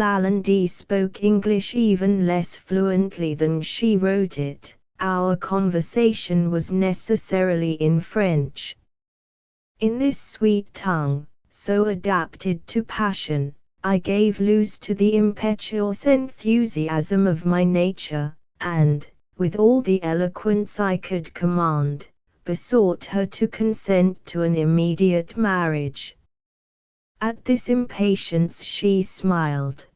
Allan spoke English even less fluently than she wrote it. Our conversation was necessarily in French. In this sweet tongue, so adapted to passion, I gave loose to the impetuous enthusiasm of my nature, and, with all the eloquence I could command, besought her to consent to an immediate marriage. At this impatience she smiled.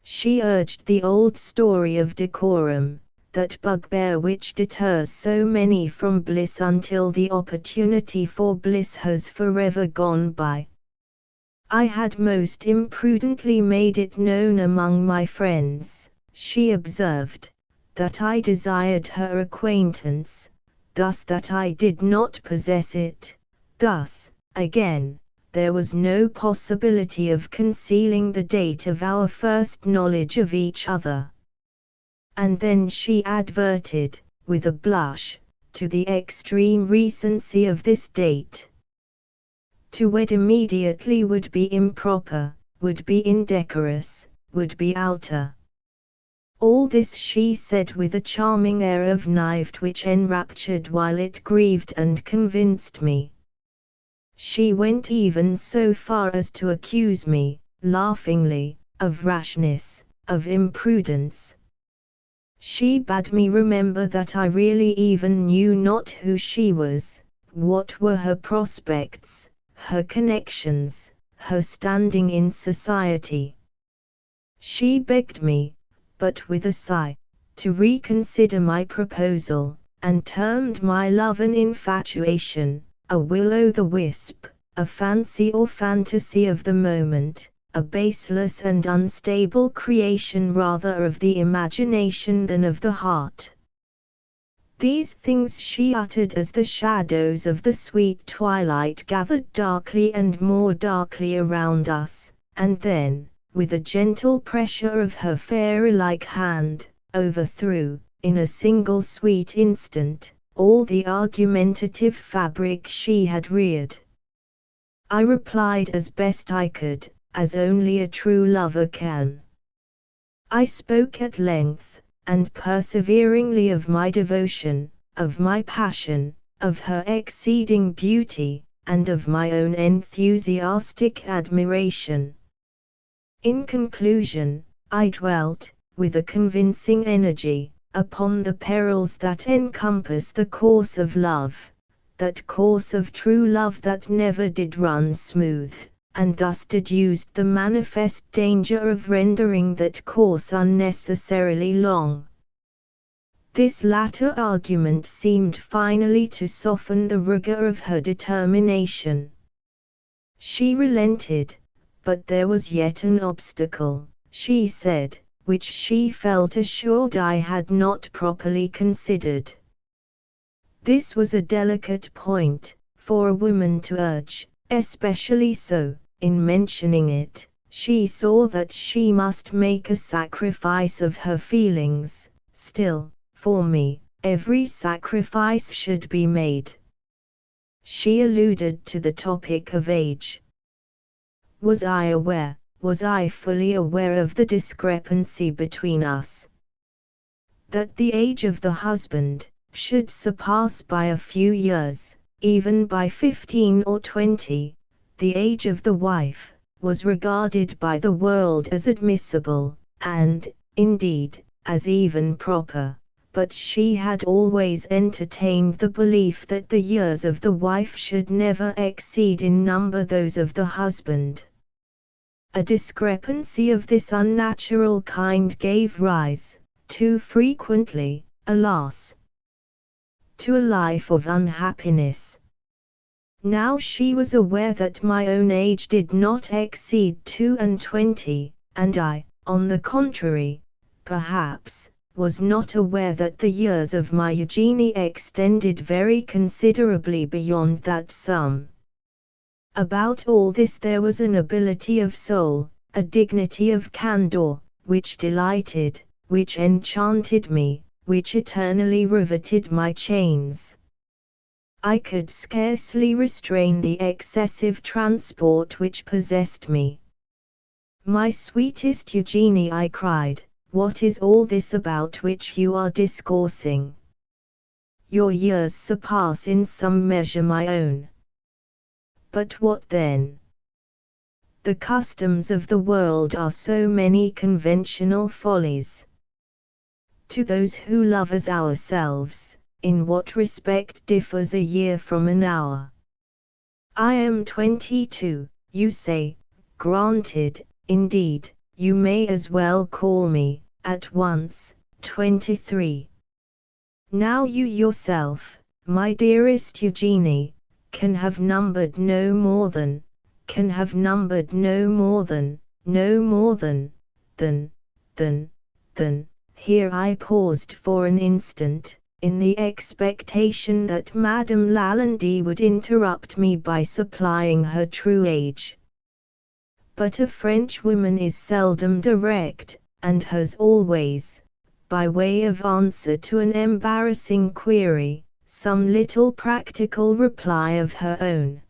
She urged the old story of decorum, that bugbear which deters so many from bliss until the opportunity for bliss has forever gone by. I had most imprudently made it known among my friends, she observed, that I desired her acquaintance, thus that I did not possess it. Thus, again, there was no possibility of concealing the date of our first knowledge of each other. And then she adverted, with a blush, to the extreme recency of this date. To wed immediately would be improper, would be indecorous, would be outer. All this she said with a charming air of naivete which enraptured while it grieved and convinced me. She went even so far as to accuse me, laughingly, of rashness, of imprudence. She bade me remember that I really even knew not who she was, what were her prospects, her connections, her standing in society. She begged me, but with a sigh, to reconsider my proposal, and termed my love an infatuation, a will-o'-the-wisp, a fancy or fantasy of the moment, a baseless and unstable creation rather of the imagination than of the heart. These things she uttered as the shadows of the sweet twilight gathered darkly and more darkly around us, and then, with a gentle pressure of her fairy-like hand, overthrew, in a single sweet instant, all the argumentative fabric she had reared. I replied as best I could, as only a true lover can. I spoke at length, and perseveringly of my devotion, of my passion, of her exceeding beauty, and of my own enthusiastic admiration. In conclusion, I dwelt, with a convincing energy, upon the perils that encompass the course of love, that course of true love that never did run smooth, and thus deduced the manifest danger of rendering that course unnecessarily long. This latter argument seemed finally to soften the rigor of her determination. She relented, but there was yet an obstacle, she said, which she felt assured I had not properly considered. This was a delicate point, for a woman to urge, especially so. In mentioning it, she saw that she must make a sacrifice of her feelings. Still, for me, every sacrifice should be made. She alluded to the topic of age. Was I fully aware of the discrepancy between us? That the age of the husband should surpass by a few years, even by 15 or 20, the age of the wife, was regarded by the world as admissible, and, indeed, as even proper, but she had always entertained the belief that the years of the wife should never exceed in number those of the husband. A discrepancy of this unnatural kind gave rise, too frequently, alas, to a life of unhappiness. Now she was aware that my own age did not exceed 22, and I, on the contrary, perhaps, was not aware that the years of my Eugenie extended very considerably beyond that sum. About all this there was a nobility of soul, a dignity of candor, which delighted, which enchanted me, which eternally riveted my chains. I could scarcely restrain the excessive transport which possessed me. My sweetest Eugenie, I cried, what is all this about which you are discoursing? Your years surpass in some measure my own. But what then? The customs of the world are so many conventional follies. To those who love as ourselves, in what respect differs a year from an hour? I am 22, you say. Granted, indeed, you may as well call me, at once, 23. Now you yourself, my dearest Eugenie, can have numbered no more than, than. Here I paused for an instant, in the expectation that Madame Lalande would interrupt me by supplying her true age. But a Frenchwoman is seldom direct, and has always, by way of answer to an embarrassing query, some little practical reply of her own.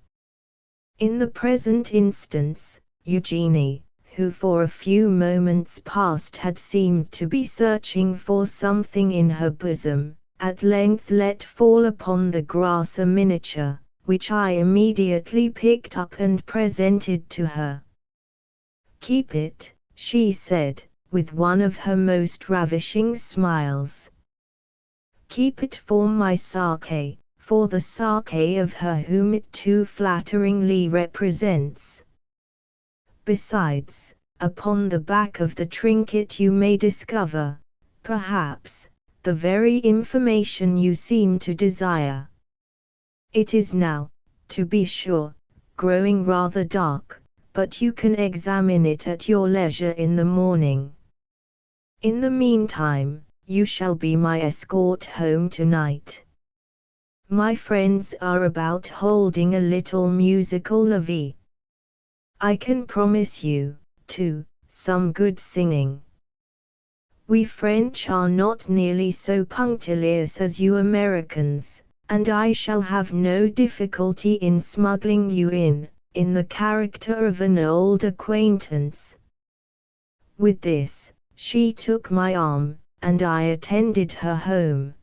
In the present instance, Eugenie, who for a few moments past had seemed to be searching for something in her bosom, at length let fall upon the grass a miniature, which I immediately picked up and presented to her. "Keep it," she said, with one of her most ravishing smiles. "Keep it for my Sake, for the Sake of her whom it too flatteringly represents. Besides, upon the back of the trinket you may discover, perhaps, the very information you seem to desire. It is now, to be sure, growing rather dark, but you can examine it at your leisure in the morning. In the meantime, you shall be my escort home tonight. My friends are about holding a little musical levee. I can promise you, too, some good singing. We French are not nearly so punctilious as you Americans, and I shall have no difficulty in smuggling you in the character of an old acquaintance." With this, she took my arm, and I attended her home.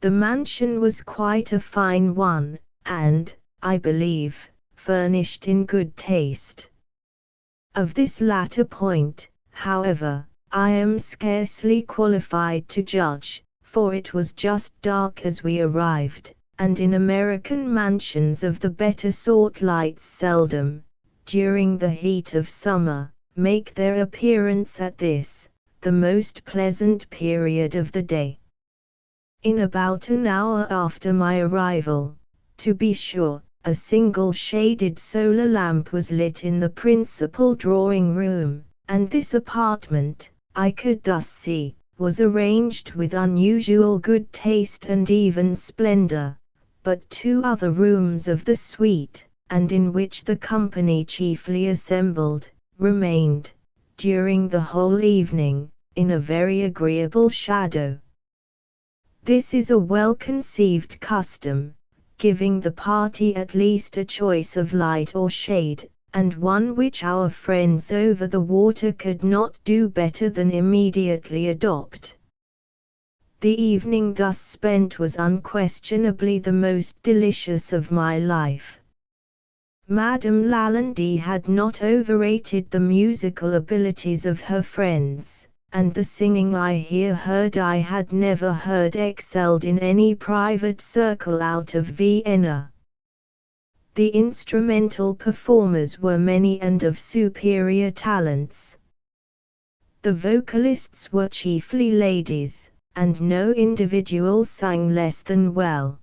The mansion was quite a fine one, and, I believe, furnished in good taste. Of this latter point, however, I am scarcely qualified to judge, for it was just dark as we arrived, and in American mansions of the better sort lights seldom, during the heat of summer, make their appearance at this, the most pleasant period of the day. In about an hour after my arrival, to be sure, a single shaded solar lamp was lit in the principal drawing room, and this apartment, I could thus see, was arranged with unusual good taste and even splendor, but two other rooms of the suite, and in which the company chiefly assembled, remained, during the whole evening, in a very agreeable shadow. This is a well-conceived custom, giving the party at least a choice of light or shade, and one which our friends over the water could not do better than immediately adopt. The evening thus spent was unquestionably the most delicious of my life. Madame Lalande had not overrated the musical abilities of her friends, and the singing I here heard I had never heard excelled in any private circle out of Vienna. The instrumental performers were many and of superior talents. The vocalists were chiefly ladies, and no individual sang less than well.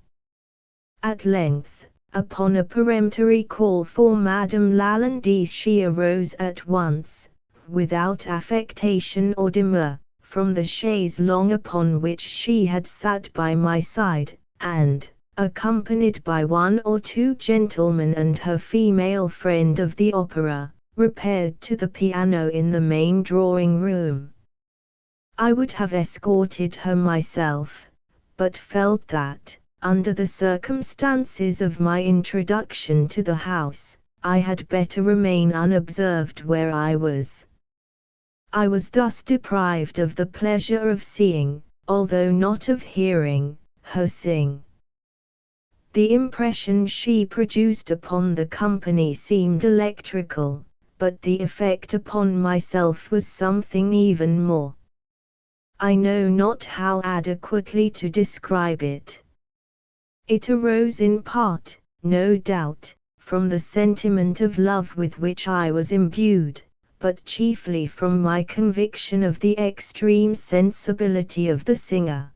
At length, upon a peremptory call for Madame Lalande, she arose at once, without affectation or demur, from the chaise longue upon which she had sat by my side, and, accompanied by one or two gentlemen and her female friend of the opera, repaired to the piano in the main drawing room. I would have escorted her myself, but felt that, under the circumstances of my introduction to the house, I had better remain unobserved where I was. I was thus deprived of the pleasure of seeing, although not of hearing, her sing. The impression she produced upon the company seemed electrical, but the effect upon myself was something even more. I know not how adequately to describe it. It arose in part, no doubt, from the sentiment of love with which I was imbued, but chiefly from my conviction of the extreme sensibility of the singer.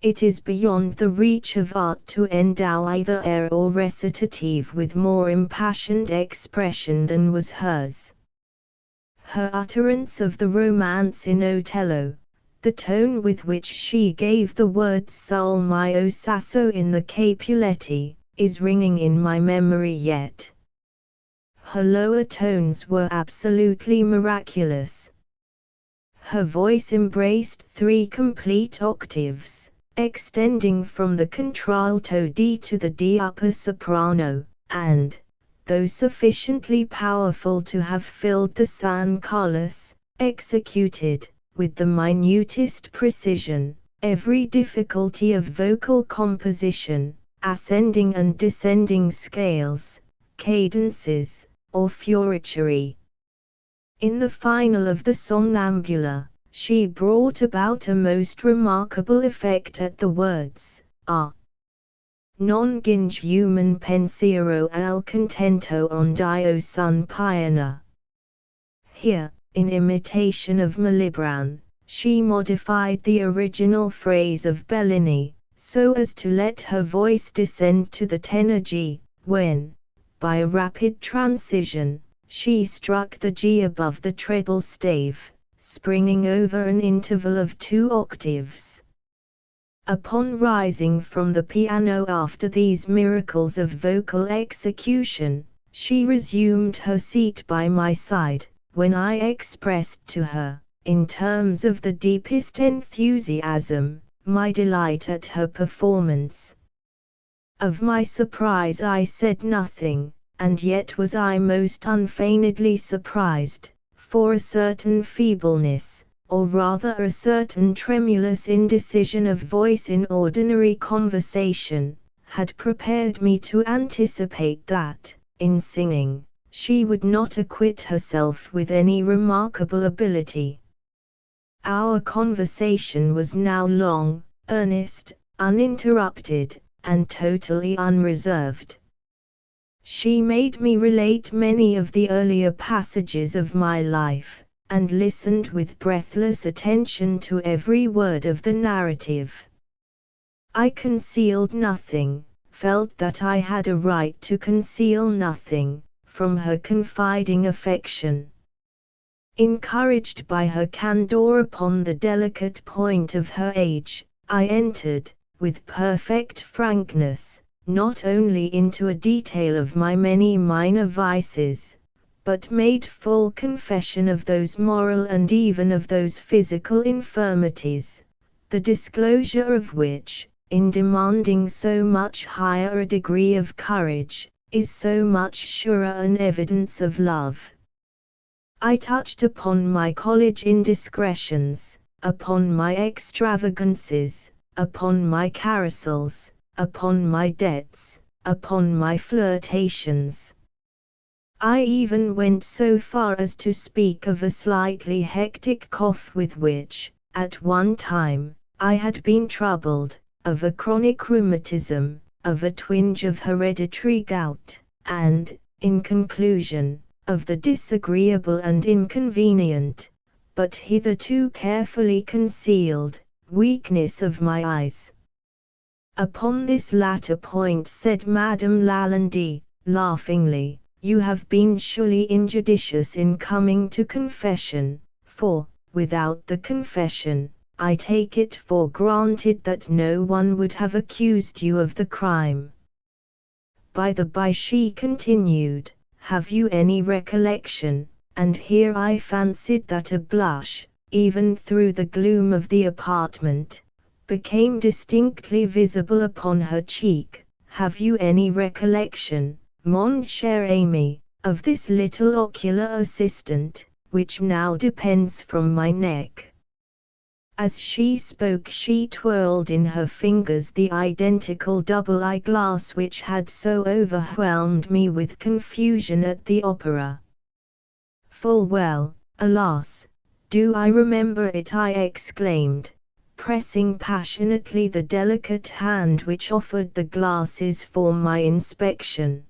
It is beyond the reach of art to endow either air or recitative with more impassioned expression than was hers. Her utterance of the romance in Otello, the tone with which she gave the words Sul mio sasso in the Capuletti, is ringing in my memory yet. Her lower tones were absolutely miraculous. Her voice embraced 3 complete octaves, extending from the contralto D to the D upper soprano, and, though sufficiently powerful to have filled the San Carlos, executed, with the minutest precision, every difficulty of vocal composition, ascending and descending scales, cadences, or fiorituri. In the final of the Somnambula, she brought about a most remarkable effect at the words, non ginge human pensiero al contento ondio sun piana. Here, in imitation of Malibran, she modified the original phrase of Bellini, so as to let her voice descend to the tenor G, when, by a rapid transition, she struck the G above the treble stave, springing over an interval of 2 octaves. Upon rising from the piano after these miracles of vocal execution, she resumed her seat by my side, when I expressed to her, in terms of the deepest enthusiasm, my delight at her performance. Of my surprise I said nothing, and yet was I most unfeignedly surprised, for a certain feebleness, or rather a certain tremulous indecision of voice in ordinary conversation, had prepared me to anticipate that, in singing, she would not acquit herself with any remarkable ability. Our conversation was now long, earnest, uninterrupted, and totally unreserved. She made me relate many of the earlier passages of my life, and listened with breathless attention to every word of the narrative. I concealed nothing, felt that I had a right to conceal nothing, from her confiding affection. Encouraged by her candor upon the delicate point of her age, I entered, with perfect frankness, not only into a detail of my many minor vices, but made full confession of those moral and even of those physical infirmities, the disclosure of which, in demanding so much higher a degree of courage, is so much surer an evidence of love. I touched upon my college indiscretions, upon my extravagances, upon my carousels, upon my debts, upon my flirtations. I even went so far as to speak of a slightly hectic cough with which, at one time, I had been troubled, of a chronic rheumatism, of a twinge of hereditary gout, and, in conclusion, of the disagreeable and inconvenient, but hitherto carefully concealed, weakness of my eyes. Upon this latter point said Madame Lalande, laughingly, "You have been surely injudicious in coming to confession, for, without the confession, I take it for granted that no one would have accused you of the crime. By the by," she continued, "have you any recollection?" And here I fancied that a blush, even through the gloom of the apartment, became distinctly visible upon her cheek. "Have you any recollection, mon cher ami, of this little ocular assistant, which now depends from my neck." As she spoke she twirled in her fingers the identical double eyeglass which had so overwhelmed me with confusion at the opera. "Full well, alas, do I remember it," I exclaimed, pressing passionately the delicate hand which offered the glasses for my inspection.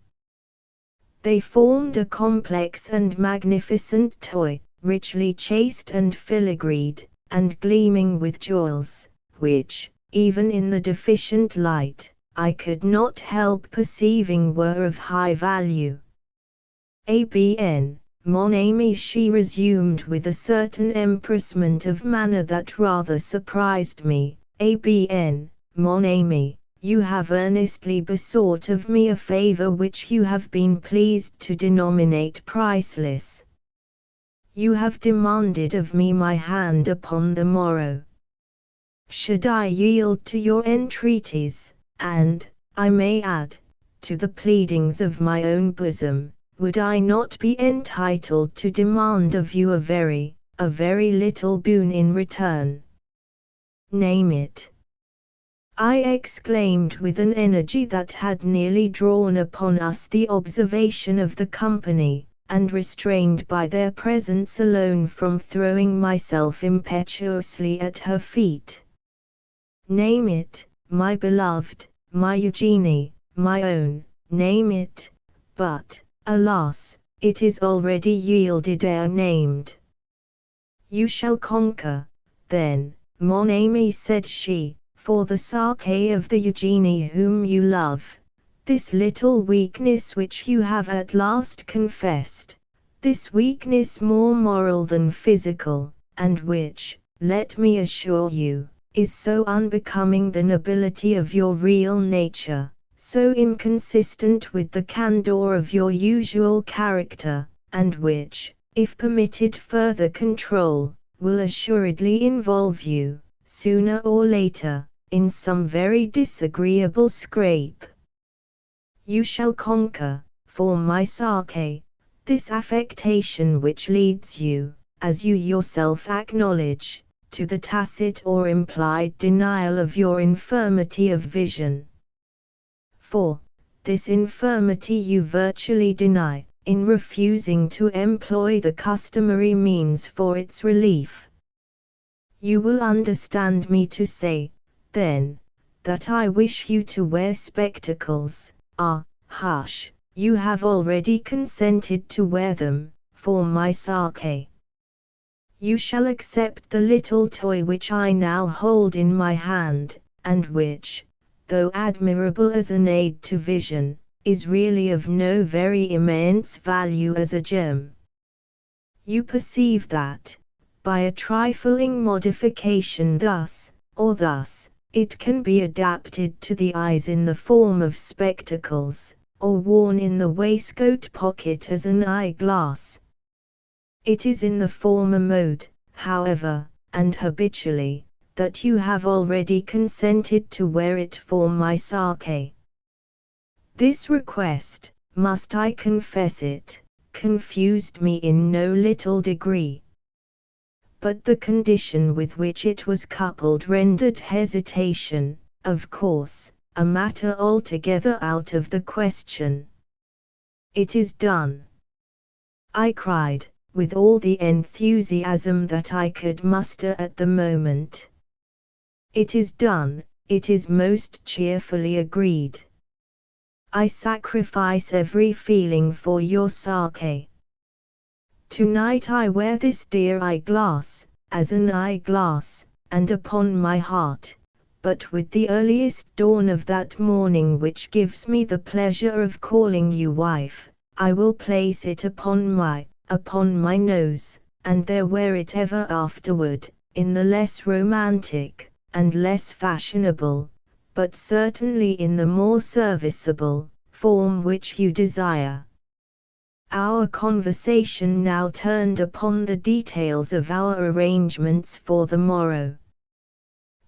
They formed a complex and magnificent toy, richly chased and filigreed, and gleaming with jewels, which, even in the deficient light, I could not help perceiving were of high value. "ABN, mon ami," she resumed with a certain empressement of manner that rather surprised me. "ABN, mon ami, you have earnestly besought of me a favor which you have been pleased to denominate priceless. You have demanded of me my hand upon the morrow. Should I yield to your entreaties, and, I may add, to the pleadings of my own bosom, would I not be entitled to demand of you a very little boon in return?" "Name it," I exclaimed with an energy that had nearly drawn upon us the observation of the company, and restrained by their presence alone from throwing myself impetuously at her feet. "Name it, my beloved, my Eugenie, my own, name it, but, alas, it is already yielded ere named." "You shall conquer, then, mon ami," said she, "for the sake of the Eugenie whom you love, this little weakness which you have at last confessed, this weakness more moral than physical, and which, let me assure you, is so unbecoming the nobility of your real nature, so inconsistent with the candor of your usual character, and which, if permitted further control, will assuredly involve you, sooner or later, in some very disagreeable scrape. You shall conquer, for my sake, this affectation which leads you, as you yourself acknowledge, to the tacit or implied denial of your infirmity of vision. For this infirmity you virtually deny, in refusing to employ the customary means for its relief. You will understand me to say, then, that I wish you to wear spectacles. Ah, hush, you have already consented to wear them, for my sake. You shall accept the little toy which I now hold in my hand, and which, though admirable as an aid to vision, is really of no very immense value as a gem. You perceive that, by a trifling modification thus, or thus, it can be adapted to the eyes in the form of spectacles, or worn in the waistcoat pocket as an eyeglass. It is in the former mode, however, and habitually, that you have already consented to wear it for my sake. This request, must I confess it, confused me in no little degree. But the condition with which it was coupled rendered hesitation, of course, a matter altogether out of the question. "It is done!" I cried, with all the enthusiasm that I could muster at the moment. "It is done, it is most cheerfully agreed. I sacrifice every feeling for your sake. Tonight I wear this dear eyeglass, as an eyeglass, and upon my heart, but with the earliest dawn of that morning which gives me the pleasure of calling you wife, I will place it upon my nose, and there wear it ever afterward, in the less romantic, and less fashionable, but certainly in the more serviceable, form which you desire." Our conversation now turned upon the details of our arrangements for the morrow.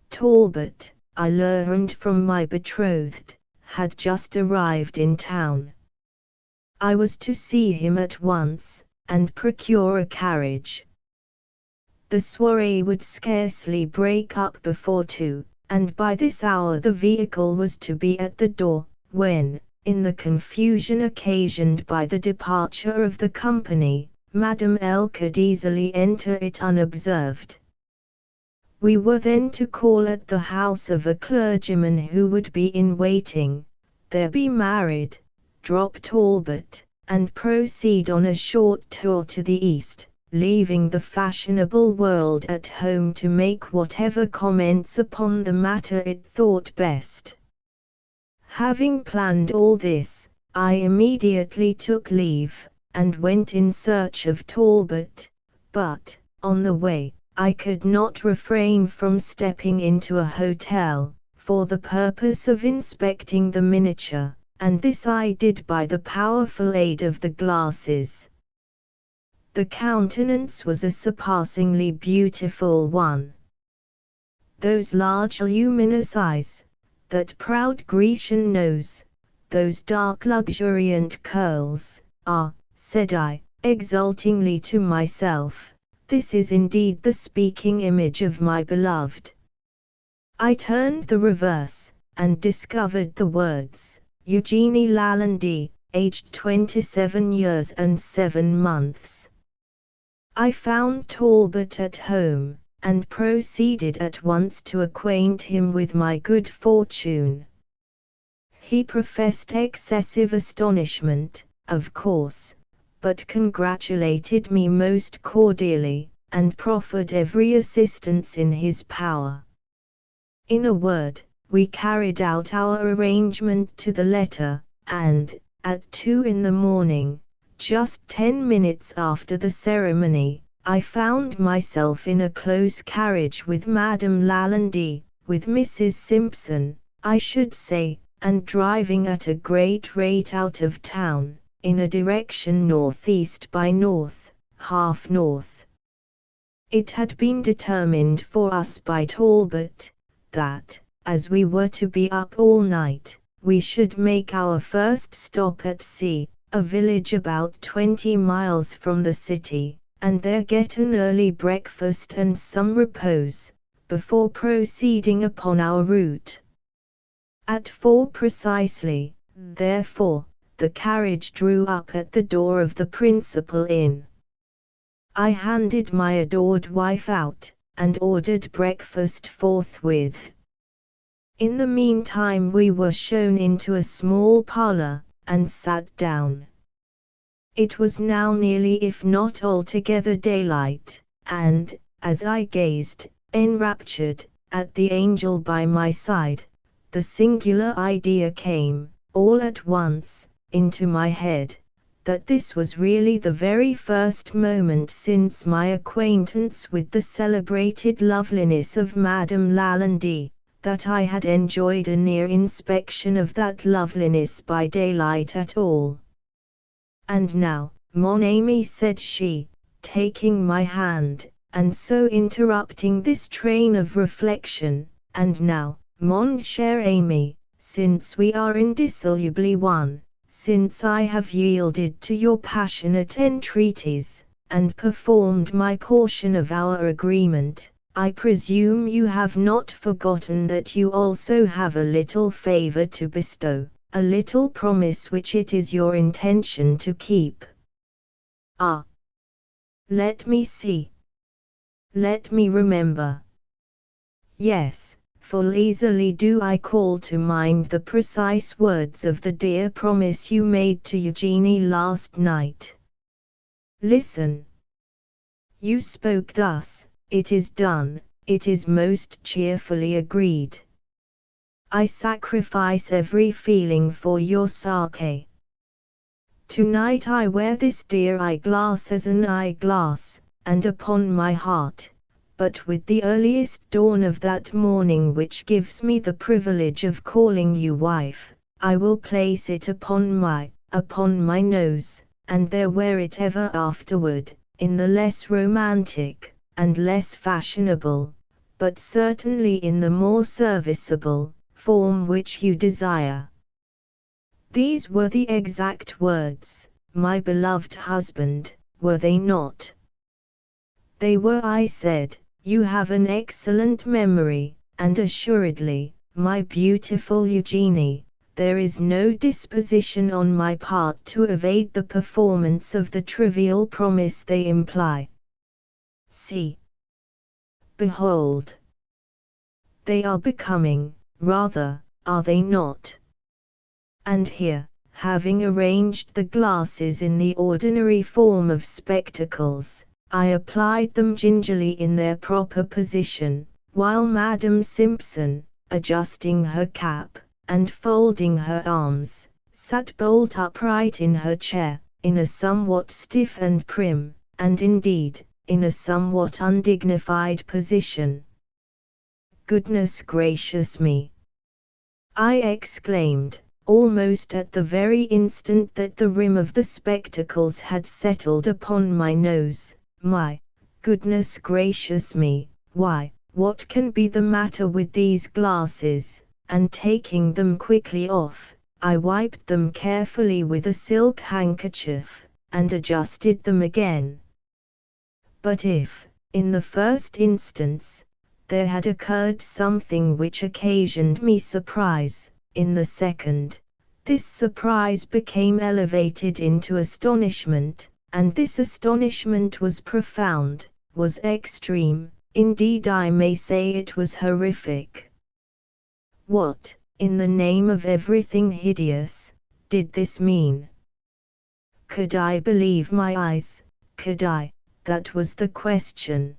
Talbot, I learned from my betrothed, had just arrived in town. I was to see him at once, and procure a carriage. The soirée would scarcely break up before 2, and by this hour the vehicle was to be at the door, when, in the confusion occasioned by the departure of the company, Madame L could easily enter it unobserved. We were then to call at the house of a clergyman who would be in waiting, there be married, drop Talbot, and proceed on a short tour to the east, leaving the fashionable world at home to make whatever comments upon the matter it thought best. Having planned all this, I immediately took leave, and went in search of Talbot, but, on the way, I could not refrain from stepping into a hotel, for the purpose of inspecting the miniature, and this I did by the powerful aid of the glasses. The countenance was a surpassingly beautiful one. Those large luminous eyes, that proud Grecian nose, those dark luxuriant curls, said I, exultingly to myself, this is indeed the speaking image of my beloved. I turned the reverse, and discovered the words, Eugenie Lalande, aged 27 years and 7 months. I found Talbot at home, and proceeded at once to acquaint him with my good fortune. He professed excessive astonishment, of course, but congratulated me most cordially, and proffered every assistance in his power. In a word, we carried out our arrangement to the letter, and, at 2 in the morning, just 10 minutes after the ceremony, I found myself in a close carriage with Madame Lalande, with Mrs. Simpson, I should say, and driving at a great rate out of town, in a direction northeast by north, half north. It had been determined for us by Talbot, that, as we were to be up all night, we should make our first stop at C, a village about 20 miles from the city, and there get an early breakfast and some repose, before proceeding upon our route. At 4 precisely, therefore, the carriage drew up at the door of the principal inn. I handed my adored wife out, and ordered breakfast forthwith. In the meantime we were shown into a small parlour, and sat down. It was now nearly if not altogether daylight, and, as I gazed, enraptured, at the angel by my side, the singular idea came, all at once, into my head, that this was really the very first moment since my acquaintance with the celebrated loveliness of Madame Lalande, that I had enjoyed a near inspection of that loveliness by daylight at all. And now, mon ami, said she, taking my hand, and so interrupting this train of reflection, and now, mon cher ami, since we are indissolubly one, since I have yielded to your passionate entreaties, and performed my portion of our agreement, I presume you have not forgotten that you also have a little favor to bestow, a little promise which it is your intention to keep. Ah! Let me see. Let me remember. Yes, full easily do I call to mind the precise words of the dear promise you made to Eugenie last night. Listen. You spoke thus, it is done, it is most cheerfully agreed. I sacrifice every feeling for your sake. Tonight I wear this dear eyeglass as an eyeglass, and upon my heart, but with the earliest dawn of that morning which gives me the privilege of calling you wife, I will place it upon my nose, and there wear it ever afterward, in the less romantic, and less fashionable, but certainly in the more serviceable, form which you desire. These were the exact words, my beloved husband, were they not? They were, I said. You have an excellent memory, and assuredly, my beautiful Eugenie, there is no disposition on my part to evade the performance of the trivial promise they imply. See. Behold. They are becoming, rather, are they not? And here, having arranged the glasses in the ordinary form of spectacles, I applied them gingerly in their proper position, while Madam Simpson, adjusting her cap, and folding her arms, sat bolt upright in her chair, in a somewhat stiff and prim, and indeed, in a somewhat undignified position. "Goodness gracious me!" I exclaimed, almost at the very instant that the rim of the spectacles had settled upon my nose. My goodness gracious me, why, what can be the matter with these glasses? And taking them quickly off, I wiped them carefully with a silk handkerchief, and adjusted them again. But if, in the first instance, there had occurred something which occasioned me surprise, in the second, this surprise became elevated into astonishment, and this astonishment was profound, was extreme, indeed I may say it was horrific. What, in the name of everything hideous, did this mean? Could I believe my eyes? Could I? That was the question.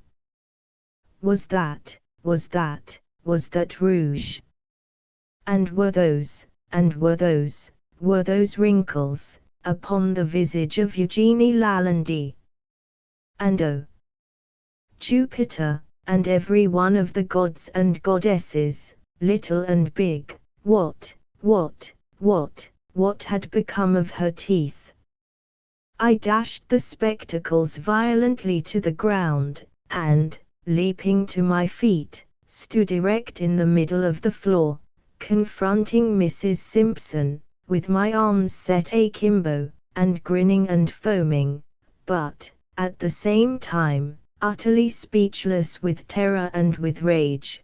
Was that rouge? And were those wrinkles, upon the visage of Eugenie Lalande? And oh, Jupiter, and every one of the gods and goddesses, little and big, what had become of her teeth? I dashed the spectacles violently to the ground, and, leaping to my feet, stood erect in the middle of the floor, confronting Mrs. Simpson, with my arms set akimbo, and grinning and foaming, but, at the same time, utterly speechless with terror and with rage.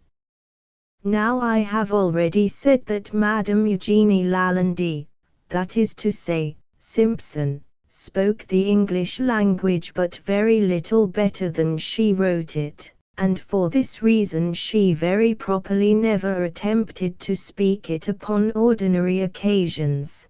Now I have already said that Madame Eugenie Lalande, that is to say, Simpson, spoke the English language but very little better than she wrote it, and for this reason she very properly never attempted to speak it upon ordinary occasions.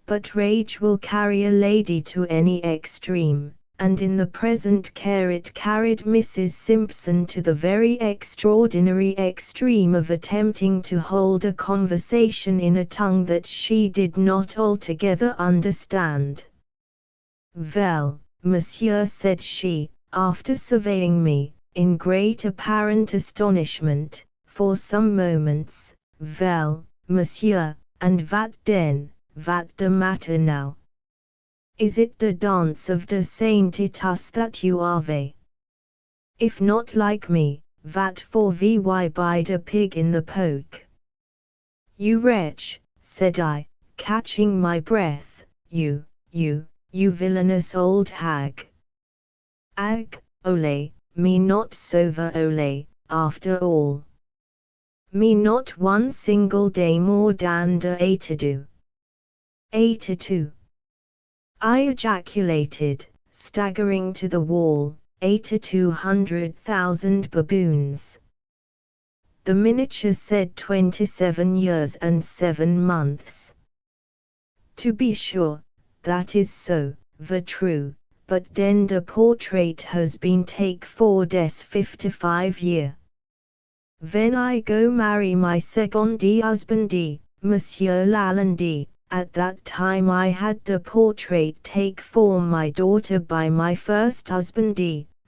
But rage will carry a lady to any extreme, and in the present case it carried Mrs. Simpson to the very extraordinary extreme of attempting to hold a conversation in a tongue that she did not altogether understand. "Well, monsieur," said she, after surveying me, in great apparent astonishment, for some moments, "well, monsieur, and vat de matter now? Is it the dance of de Saint-Titus that you are? If not like me, vat for vy by de pig in the poke?" "You wretch," said I, catching my breath, you villainous old hag. "Ag, ole, me not sauver ole, after all. Me not one single day more dan de 82. 82. I ejaculated, staggering to the wall, 82,000 baboons. The miniature said 27 years and 7 months. To be sure, that is so, true, but den de portrait has been take for des 55 year. When I go marry my second husband, Monsieur Lalande, at that time I had the portrait take for my daughter by my first husband,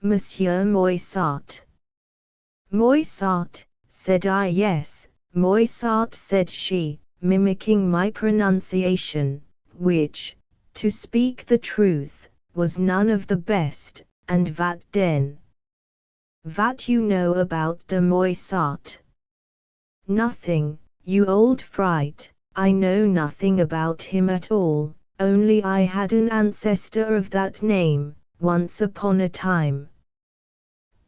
Monsieur Moissart. Moissart, said I. Yes, Moissart, said she, mimicking my pronunciation, which, to speak the truth, was none of the best. And vat den? Vat you know about de Moissart? Nothing, you old fright. I know nothing about him at all, only I had an ancestor of that name, once upon a time.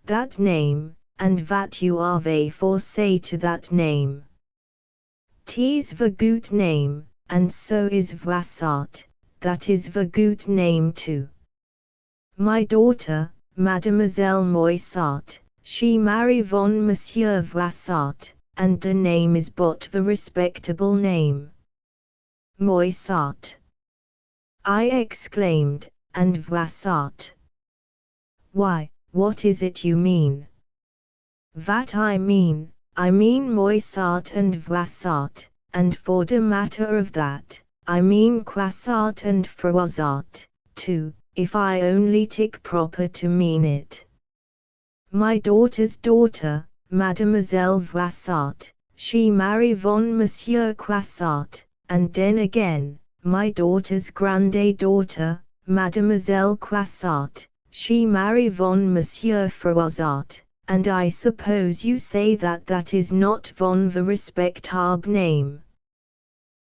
That name, and that you are they for say to that name. 'Tis the good name, and so is Voissart, that is the good name too. My daughter, Mademoiselle Moissart, she marry von Monsieur Voissart, and the name is but the respectable name. Moissart. I exclaimed, and Voissart. Why, what is it you mean? That I mean Moissart and Voissart, and for the matter of that, I mean Croissart and Froissart, too, if I only take proper to mean it. My daughter's daughter, Mademoiselle Voissart, she marry von Monsieur Croissart, and then again, my daughter's grande daughter, Mademoiselle Croissart, she marry von Monsieur Froissart, and I suppose you say that that is not von the respectable name.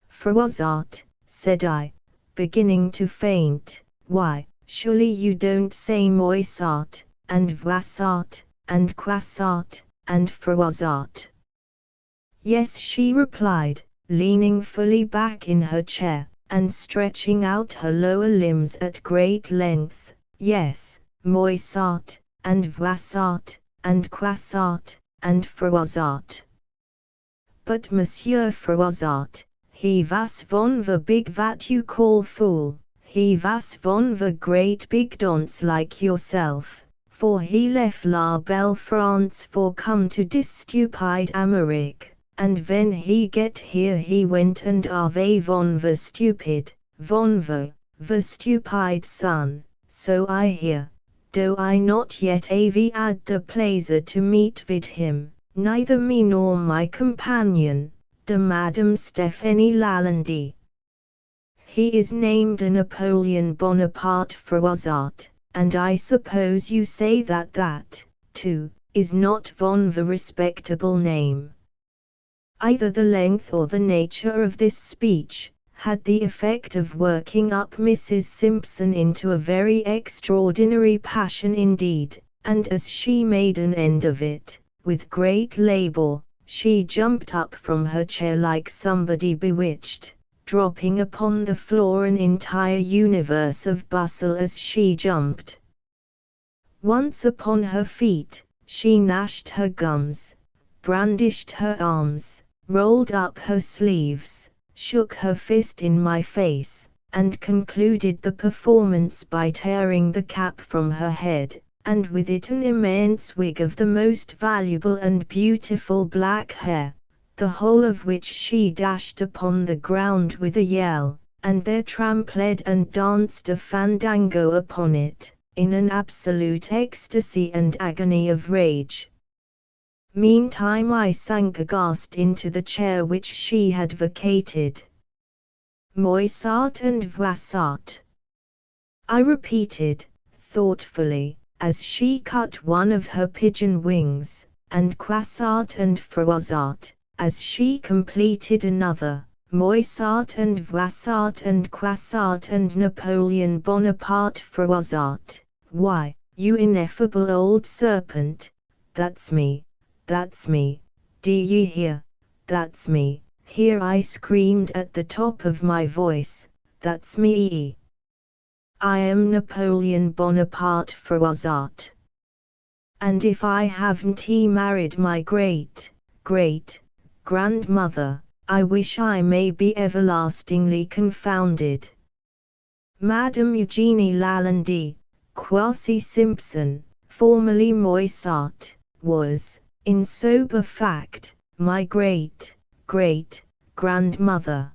Froissart, said I, beginning to faint. Why, surely you don't say Moissart, and Voissart, and Croissart, and Froissart. Yes, she replied, leaning fully back in her chair, and stretching out her lower limbs at great length. Yes, Moissart, and Voissart, and Croissart, and Froissart. But Monsieur Froissart, he was von the big that you call fool, he was von the great big dunce like yourself, for he left la belle France for come to dis stupid Amerique, and when he get here he went and away von the stupid, von the stupid son, so I hear, though I not yet have had the pleasure to meet with him, neither me nor my companion, the Madame Stéphanie Lalande. He is named Napoleon Bonaparte Froissart, and I suppose you say that that, too, is not von the respectable name. Either the length or the nature of this speech had the effect of working up Mrs. Simpson into a very extraordinary passion indeed, and as she made an end of it, with great labor, she jumped up from her chair like somebody bewitched, dropping upon the floor an entire universe of bustle as she jumped. Once upon her feet, she gnashed her gums, brandished her arms, rolled up her sleeves, shook her fist in my face, and concluded the performance by tearing the cap from her head, and with it an immense wig of the most valuable and beautiful black hair, the whole of which she dashed upon the ground with a yell, and there trampled and danced a fandango upon it, in an absolute ecstasy and agony of rage. Meantime I sank aghast into the chair which she had vacated. Moissart and Voissart, I repeated, thoughtfully, as she cut one of her pigeon wings, and Croissart and Froissart, as she completed another, Moissart and Voissart and Croissart and Napoleon Bonaparte Froissart. Why, you ineffable old serpent, that's me, do ye hear, that's me, here I screamed at the top of my voice, that's me. I am Napoleon Bonaparte Froissart. And if I haven't married my great-grandmother, I wish I may be everlastingly confounded. Madame Eugénie Lalande, Quasi Simpson, formerly Moissart, was, in sober fact, my great-grandmother.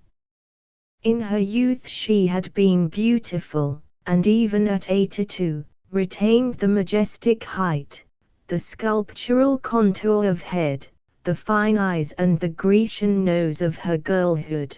In her youth she had been beautiful, and even at 82, retained the majestic height, the sculptural contour of head, the fine eyes and the Grecian nose of her girlhood.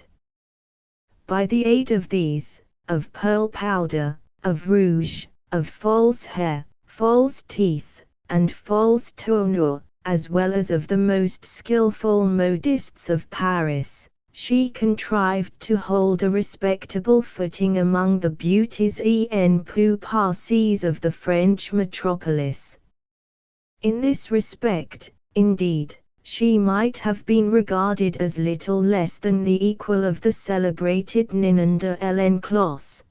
By the aid of these, of pearl powder, of rouge, of false hair, false teeth, and false tournure, as well as of the most skillful modists of Paris, she contrived to hold a respectable footing among the beauties en peu parsees of the French metropolis. In this respect, indeed, she might have been regarded as little less than the equal of the celebrated Ninanda Elenclos.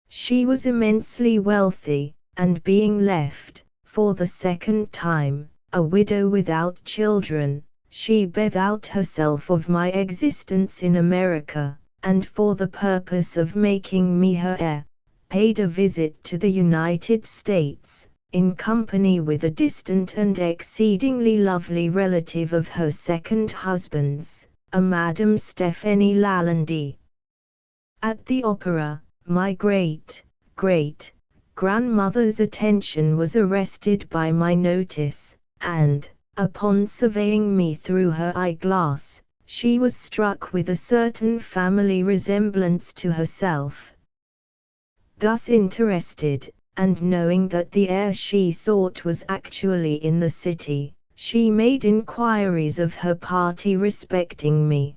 She was immensely wealthy, and being left, for the second time, a widow without children, she bethought herself of my existence in America, and for the purpose of making me her heir, paid a visit to the United States, in company with a distant and exceedingly lovely relative of her second husband's, a Madame Stephanie Lalande. At the opera, my great-grandmother's attention was arrested by my notice, and, upon surveying me through her eyeglass, she was struck with a certain family resemblance to herself. Thus interested, and knowing that the heir she sought was actually in the city, she made inquiries of her party respecting me.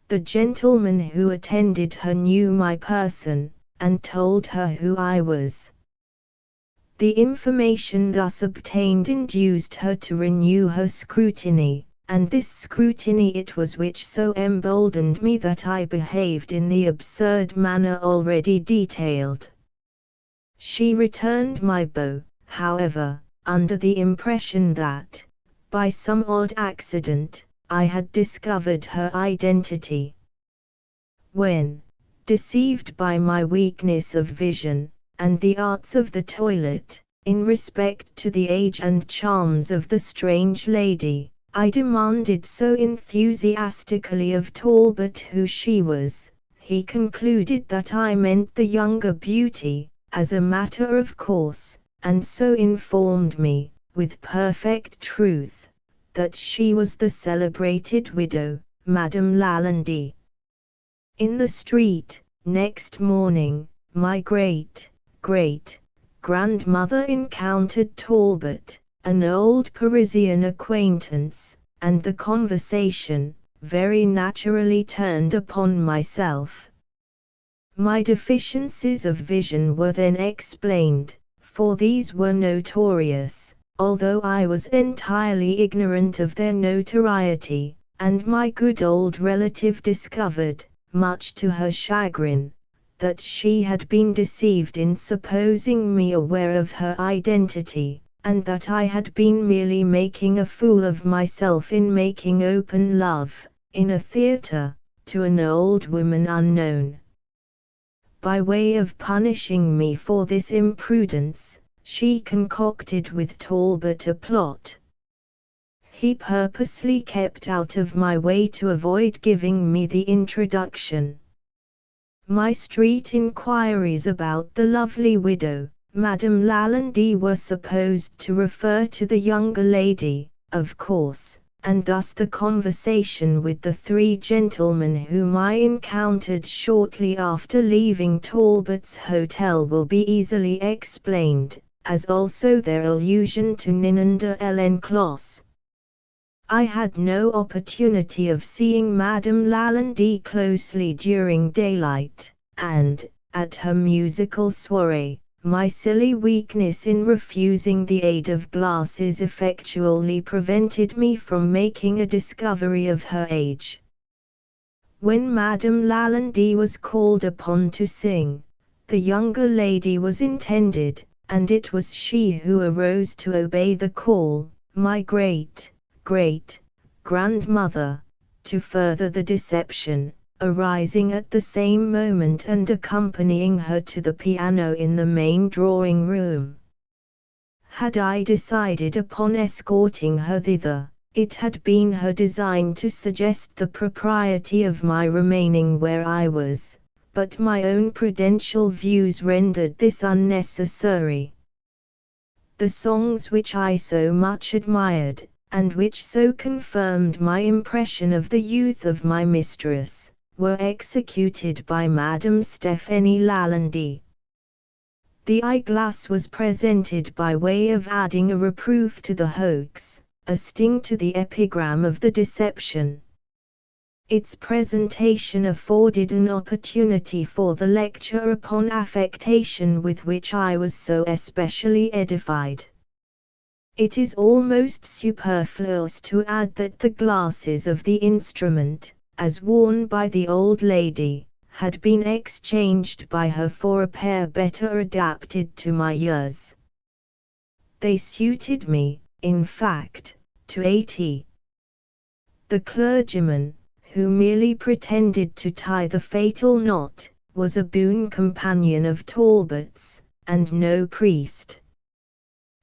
The gentleman who attended her knew my person, and told her who I was. The information thus obtained induced her to renew her scrutiny, and this scrutiny it was which so emboldened me that I behaved in the absurd manner already detailed. She returned my bow, however, under the impression that, by some odd accident, I had discovered her identity. When, deceived by my weakness of vision, and the arts of the toilet, in respect to the age and charms of the strange lady, I demanded so enthusiastically of Talbot who she was, he concluded that I meant the younger beauty, as a matter of course, and so informed me, with perfect truth, that she was the celebrated widow, Madame Lalande. In the street, next morning, my great-grandmother encountered Talbot, an old Parisian acquaintance, and the conversation, very naturally turned upon myself. My deficiencies of vision were then explained, for these were notorious, although I was entirely ignorant of their notoriety, and my good old relative discovered, much to her chagrin, that she had been deceived in supposing me aware of her identity, and that I had been merely making a fool of myself in making open love, in a theatre, to an old woman unknown. By way of punishing me for this imprudence, she concocted with Talbot a plot. He purposely kept out of my way to avoid giving me the introduction. My street inquiries about the lovely widow, Madame Lalande, were supposed to refer to the younger lady, of course, and thus the conversation with the three gentlemen whom I encountered shortly after leaving Talbot's hotel will be easily explained, as also their allusion to Ninanda Elenclos. I had no opportunity of seeing Madame Lalande closely during daylight, and, at her musical soirée, my silly weakness in refusing the aid of glasses effectually prevented me from making a discovery of her age. When Madame Lalande was called upon to sing, the younger lady was intended, and it was she who arose to obey the call, my great-grandmother, to further the deception, arising at the same moment and accompanying her to the piano in the main drawing room. Had I decided upon escorting her thither, it had been her design to suggest the propriety of my remaining where I was, but my own prudential views rendered this unnecessary. The songs which I so much admired, and which so confirmed my impression of the youth of my mistress, were executed by Madame Stephanie Lalande. The eyeglass was presented by way of adding a reproof to the hoax, a sting to the epigram of the deception. Its presentation afforded an opportunity for the lecture upon affectation with which I was so especially edified. It is almost superfluous to add that the glasses of the instrument, as worn by the old lady, had been exchanged by her for a pair better adapted to my years. They suited me, in fact, to 80. The clergyman, who merely pretended to tie the fatal knot, was a boon companion of Talbot's, and no priest.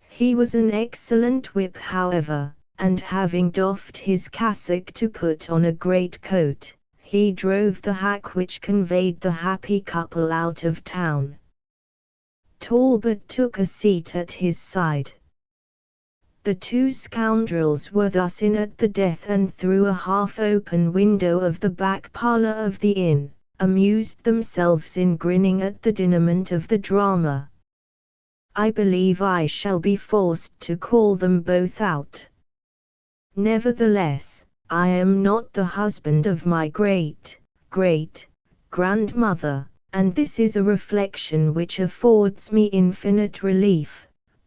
He was an excellent whip however, and having doffed his cassock to put on a great coat, he drove the hack which conveyed the happy couple out of town. Talbot took a seat at his side. The two scoundrels were thus in at the death, and through a half-open window of the back parlour of the inn, amused themselves in grinning at the denouement of the drama. I believe I shall be forced to call them both out. Nevertheless, I am not the husband of my great-grandmother, and this is a reflection which affords me infinite relief,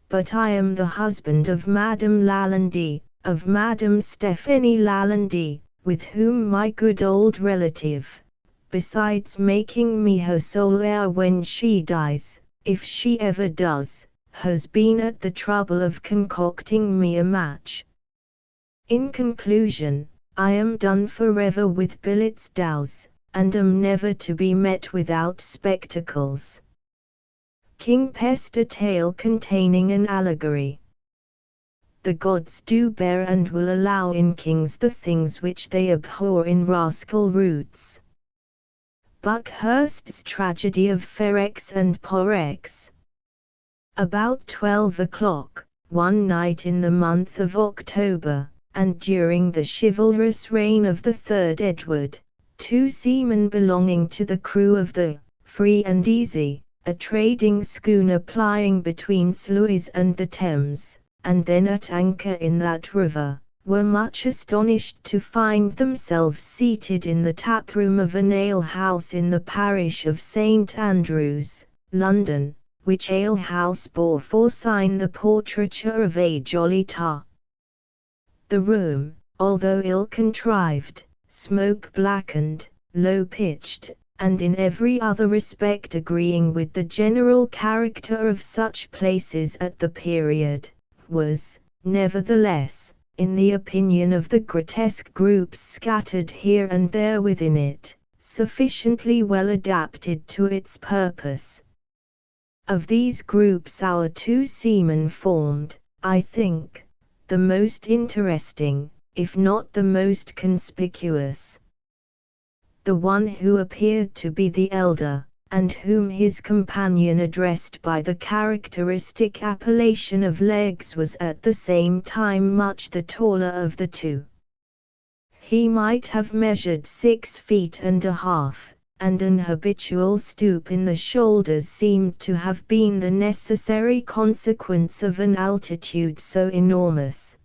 but I am the husband of Madame Lalande, of Madame Stephanie Lalande, with whom my good old relative, besides making me her sole heir when she dies, if she ever does, has been at the trouble of concocting me a match. In conclusion, I am done forever with billets dows, and am never to be met without spectacles. King Pest, a tale containing an allegory. The gods do bear and will allow in kings the things which they abhor in rascal roots. Buckhurst's Tragedy of Ferrex and Porrex. About 12 o'clock, one night in the month of October, and during the chivalrous reign of the 3rd Edward, two seamen belonging to the crew of the Free and Easy, a trading schooner plying between Sluys and the Thames, and then at anchor in that river, were much astonished to find themselves seated in the taproom of an alehouse in the parish of St. Andrews, London, which alehouse bore for sign the portraiture of a jolly tar. The room, although ill-contrived, smoke-blackened, low-pitched, and in every other respect agreeing with the general character of such places at the period, was, nevertheless, in the opinion of the grotesque groups scattered here and there within it, sufficiently well adapted to its purpose. Of these groups our two seamen formed, I think, the most interesting, if not the most conspicuous. The one who appeared to be the elder, and whom his companion addressed by the characteristic appellation of Legs, was at the same time much the taller of the two. He might have measured 6 feet and a half, and an habitual stoop in the shoulders seemed to have been the necessary consequence of an altitude so enormous.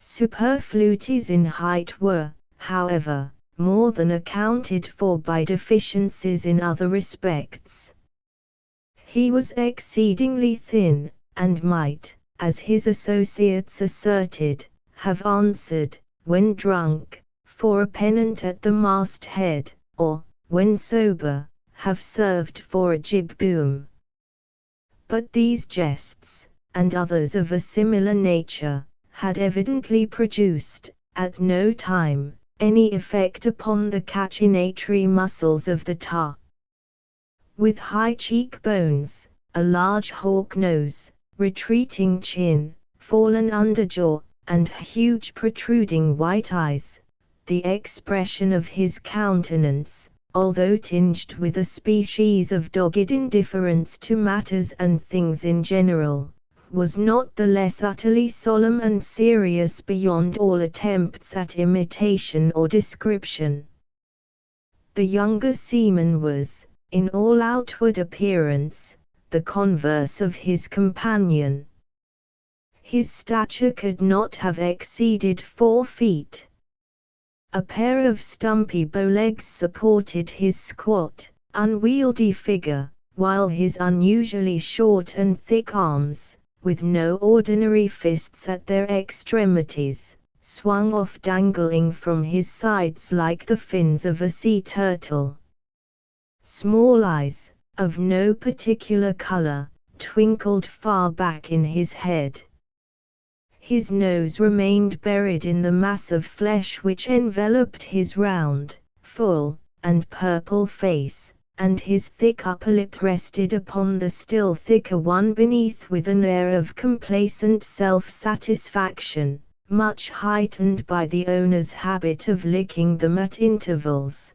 Superfluities in height were, however, more than accounted for by deficiencies in other respects. He was exceedingly thin, and might, as his associates asserted, have answered, when drunk, for a pennant at the mast-head, or, when sober, have served for a jib-boom. But these jests, and others of a similar nature, had evidently produced, at no time, any effect upon the cachinnatory muscles of the tar. With high cheekbones, a large hawk nose, retreating chin, fallen underjaw, and huge protruding white eyes, the expression of his countenance, although tinged with a species of dogged indifference to matters and things in general, was not the less utterly solemn and serious beyond all attempts at imitation or description. The younger seaman was, in all outward appearance, the converse of his companion. His stature could not have exceeded 4 feet. A pair of stumpy bowlegs supported his squat, unwieldy figure, while his unusually short and thick arms, with no ordinary fists at their extremities, swung off dangling from his sides like the fins of a sea turtle. Small eyes, of no particular color, twinkled far back in his head. His nose remained buried in the mass of flesh which enveloped his round, full, and purple face, and his thick upper lip rested upon the still thicker one beneath with an air of complacent self-satisfaction, much heightened by the owner's habit of licking them at intervals.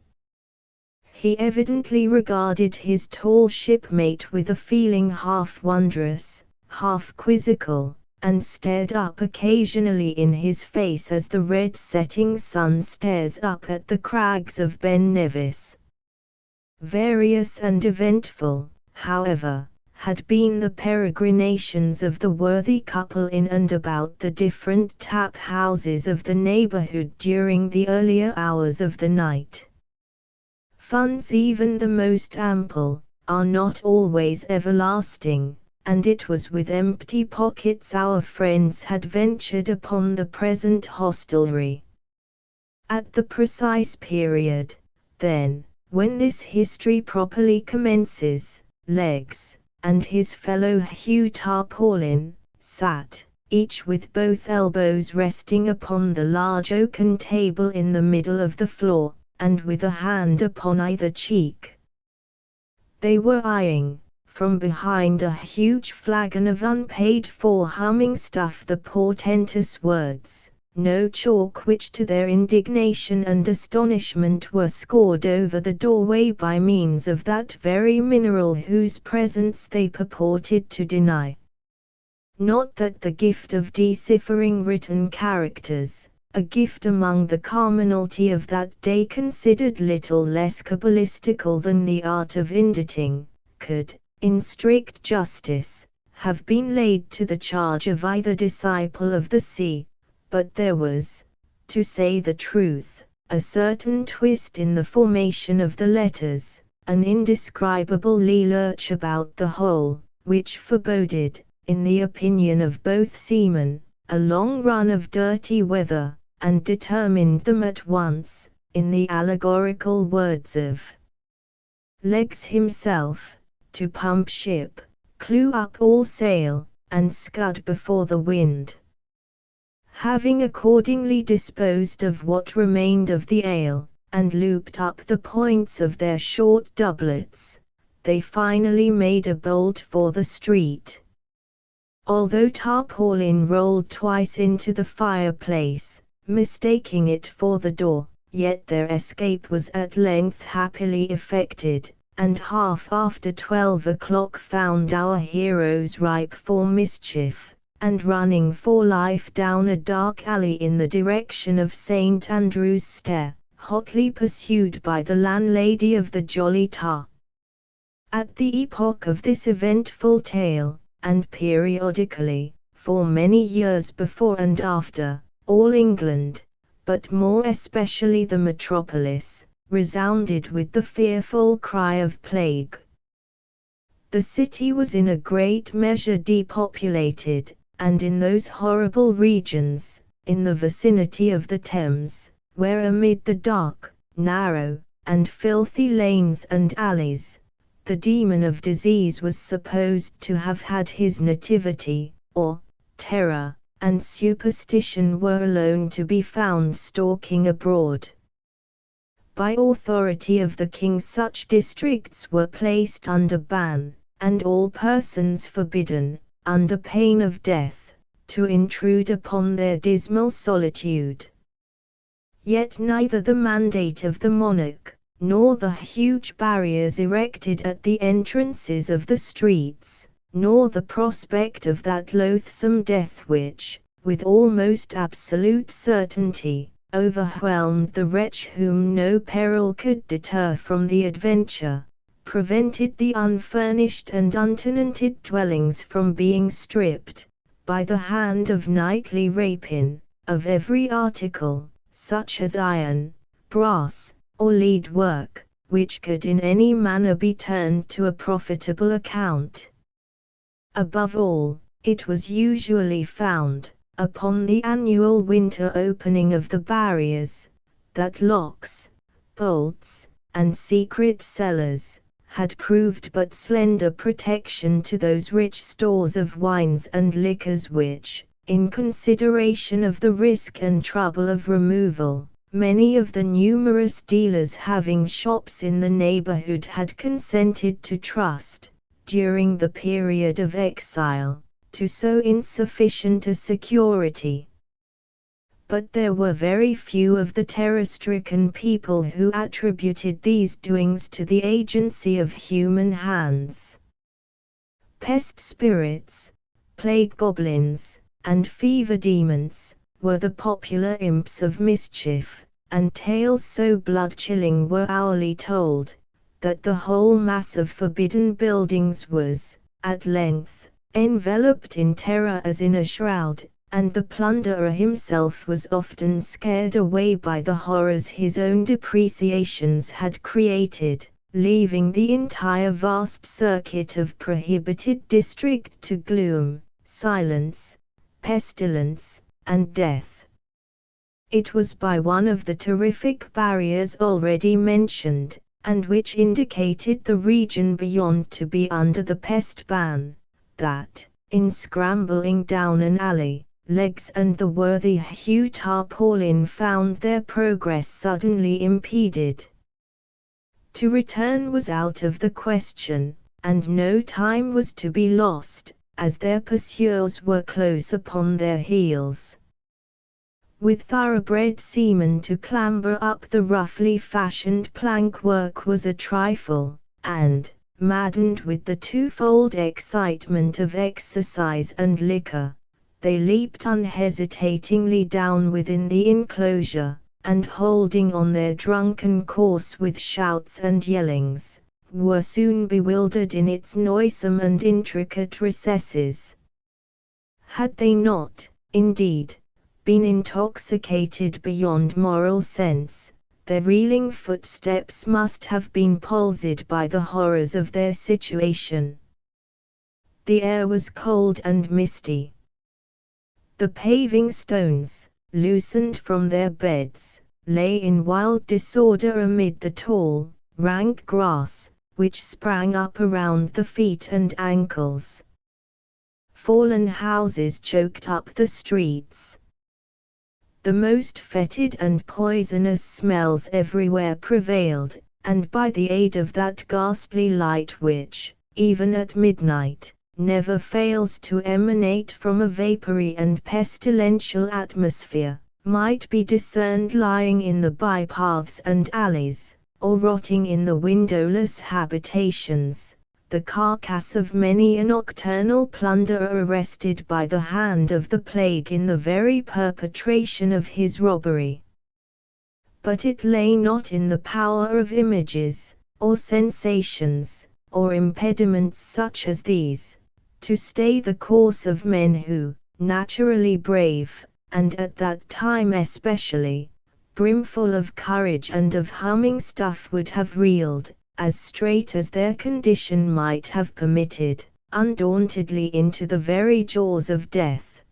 He evidently regarded his tall shipmate with a feeling half wondrous, half quizzical, and stared up occasionally in his face as the red setting sun stares up at the crags of Ben Nevis. Various and eventful, however, had been the peregrinations of the worthy couple in and about the different tap houses of the neighborhood during the earlier hours of the night. Funds even the most ample, are not always everlasting, and it was with empty pockets our friends had ventured upon the present hostelry. At the precise period, then, when this history properly commences, Legs, and his fellow Hugh Tarpaulin, sat, each with both elbows resting upon the large oaken table in the middle of the floor, and with a hand upon either cheek. They were eyeing, from behind a huge flagon of unpaid-for humming stuff, the portentous words, "No chalk," which to their indignation and astonishment were scored over the doorway by means of that very mineral whose presence they purported to deny. Not that the gift of deciphering written characters, a gift among the commonalty of that day considered little less cabalistical than the art of inditing, could, in strict justice, have been laid to the charge of either disciple of the sea, but there was, to say the truth, a certain twist in the formation of the letters, an indescribable lurch about the whole, which foreboded, in the opinion of both seamen, a long run of dirty weather, and determined them at once, in the allegorical words of Legs himself, to pump ship, clew up all sail, and scud before the wind. Having accordingly disposed of what remained of the ale, and looped up the points of their short doublets, they finally made a bolt for the street. Although Tarpaulin rolled twice into the fireplace, mistaking it for the door, yet their escape was at length happily effected, and half after 12 o'clock found our heroes ripe for mischief, and running for life down a dark alley in the direction of St. Andrew's Stair, hotly pursued by the landlady of the Jolly Tar. At the epoch of this eventful tale, and periodically, for many years before and after, all England, but more especially the metropolis, resounded with the fearful cry of plague. The city was in a great measure depopulated, and in those horrible regions, in the vicinity of the Thames, where amid the dark, narrow, and filthy lanes and alleys, the demon of disease was supposed to have had his nativity, or terror and superstition were alone to be found stalking abroad. By authority of the king such districts were placed under ban, and all persons forbidden, under pain of death, to intrude upon their dismal solitude. Yet neither the mandate of the monarch, nor the huge barriers erected at the entrances of the streets, nor the prospect of that loathsome death which, with almost absolute certainty, overwhelmed the wretch whom no peril could deter from the adventure, prevented the unfurnished and untenanted dwellings from being stripped, by the hand of nightly rapine, of every article, such as iron, brass, or lead work, which could in any manner be turned to a profitable account. Above all, it was usually found, upon the annual winter opening of the barriers, that locks, bolts, and secret cellars had proved but slender protection to those rich stores of wines and liquors which, in consideration of the risk and trouble of removal, many of the numerous dealers having shops in the neighborhood had consented to trust, during the period of exile, to so insufficient a security. But there were very few of the terror-stricken people who attributed these doings to the agency of human hands. Pest spirits, plague goblins, and fever demons were the popular imps of mischief, and tales so blood-chilling were hourly told, that the whole mass of forbidden buildings was, at length, enveloped in terror as in a shroud, and the plunderer himself was often scared away by the horrors his own depreciations had created, leaving the entire vast circuit of prohibited district to gloom, silence, pestilence, and death. It was by one of the terrific barriers already mentioned, and which indicated the region beyond to be under the pest ban, that, in scrambling down an alley, Legs and the worthy Hugh Tarpaulin found their progress suddenly impeded. To return was out of the question, and no time was to be lost, as their pursuers were close upon their heels. With thoroughbred seamen to clamber up the roughly fashioned plank work was a trifle, and, maddened with the twofold excitement of exercise and liquor, they leaped unhesitatingly down within the enclosure, and holding on their drunken course with shouts and yellings, were soon bewildered in its noisome and intricate recesses. Had they not, indeed, been intoxicated beyond moral sense, their reeling footsteps must have been palsied by the horrors of their situation. The air was cold and misty. The paving stones, loosened from their beds, lay in wild disorder amid the tall, rank grass, which sprang up around the feet and ankles. Fallen houses choked up the streets. The most fetid and poisonous smells everywhere prevailed, and by the aid of that ghastly light which, even at midnight, never fails to emanate from a vapory and pestilential atmosphere, might be discerned lying in the bypaths and alleys, or rotting in the windowless habitations, the carcass of many a nocturnal plunderer arrested by the hand of the plague in the very perpetration of his robbery. But it lay not in the power of images, or sensations, or impediments such as these, to stay the course of men who, naturally brave, and at that time especially, brimful of courage and of humming stuff would have reeled, as straight as their condition might have permitted, undauntedly into the very jaws of death.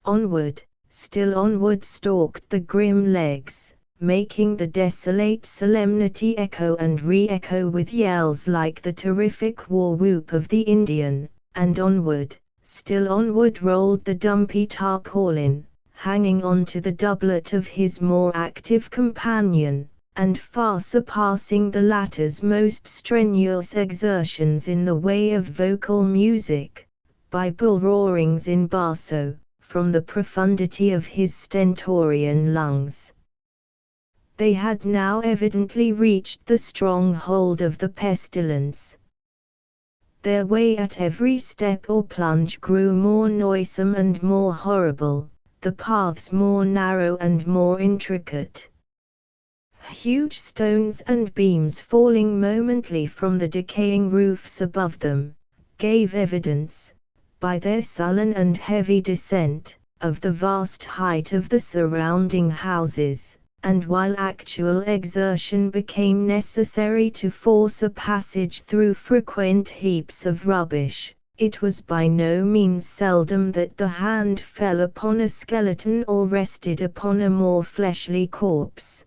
Onward, still onward stalked the grim legs, making the desolate solemnity echo and re-echo with yells like the terrific war whoop of the Indian, and onward, still onward rolled the dumpy tarpaulin, hanging on to the doublet of his more active companion, and far surpassing the latter's most strenuous exertions in the way of vocal music, by bull-roarings in basso, from the profundity of his stentorian lungs. They had now evidently reached the stronghold of the pestilence. Their way at every step or plunge grew more noisome and more horrible, the paths more narrow and more intricate. Huge stones and beams falling momently from the decaying roofs above them, gave evidence, by their sullen and heavy descent, of the vast height of the surrounding houses, and while actual exertion became necessary to force a passage through frequent heaps of rubbish, it was by no means seldom that the hand fell upon a skeleton or rested upon a more fleshly corpse.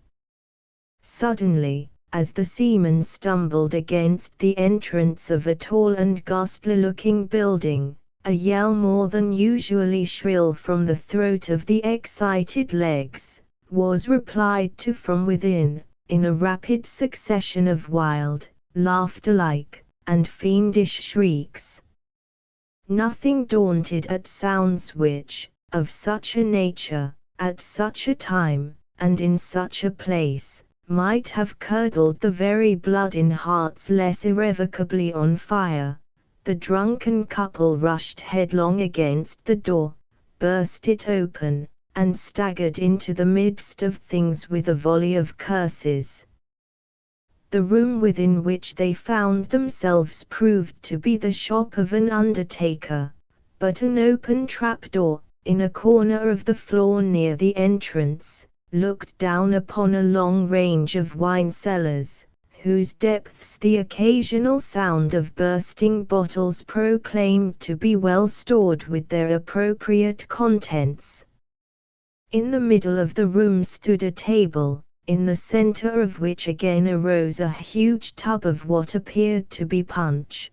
Suddenly, as the seaman stumbled against the entrance of a tall and ghastly-looking building, a yell more than usually shrill from the throat of the excited legs, was replied to from within, in a rapid succession of wild, laughter-like, and fiendish shrieks. Nothing daunted at sounds which, of such a nature, at such a time, and in such a place, might have curdled the very blood in hearts less irrevocably on fire, the drunken couple rushed headlong against the door, burst it open, and staggered into the midst of things with a volley of curses. The room within which they found themselves proved to be the shop of an undertaker, but an open trapdoor, in a corner of the floor near the entrance, looked down upon a long range of wine cellars, whose depths the occasional sound of bursting bottles proclaimed to be well stored with their appropriate contents. In the middle of the room stood a table, in the center of which again arose a huge tub of what appeared to be punch.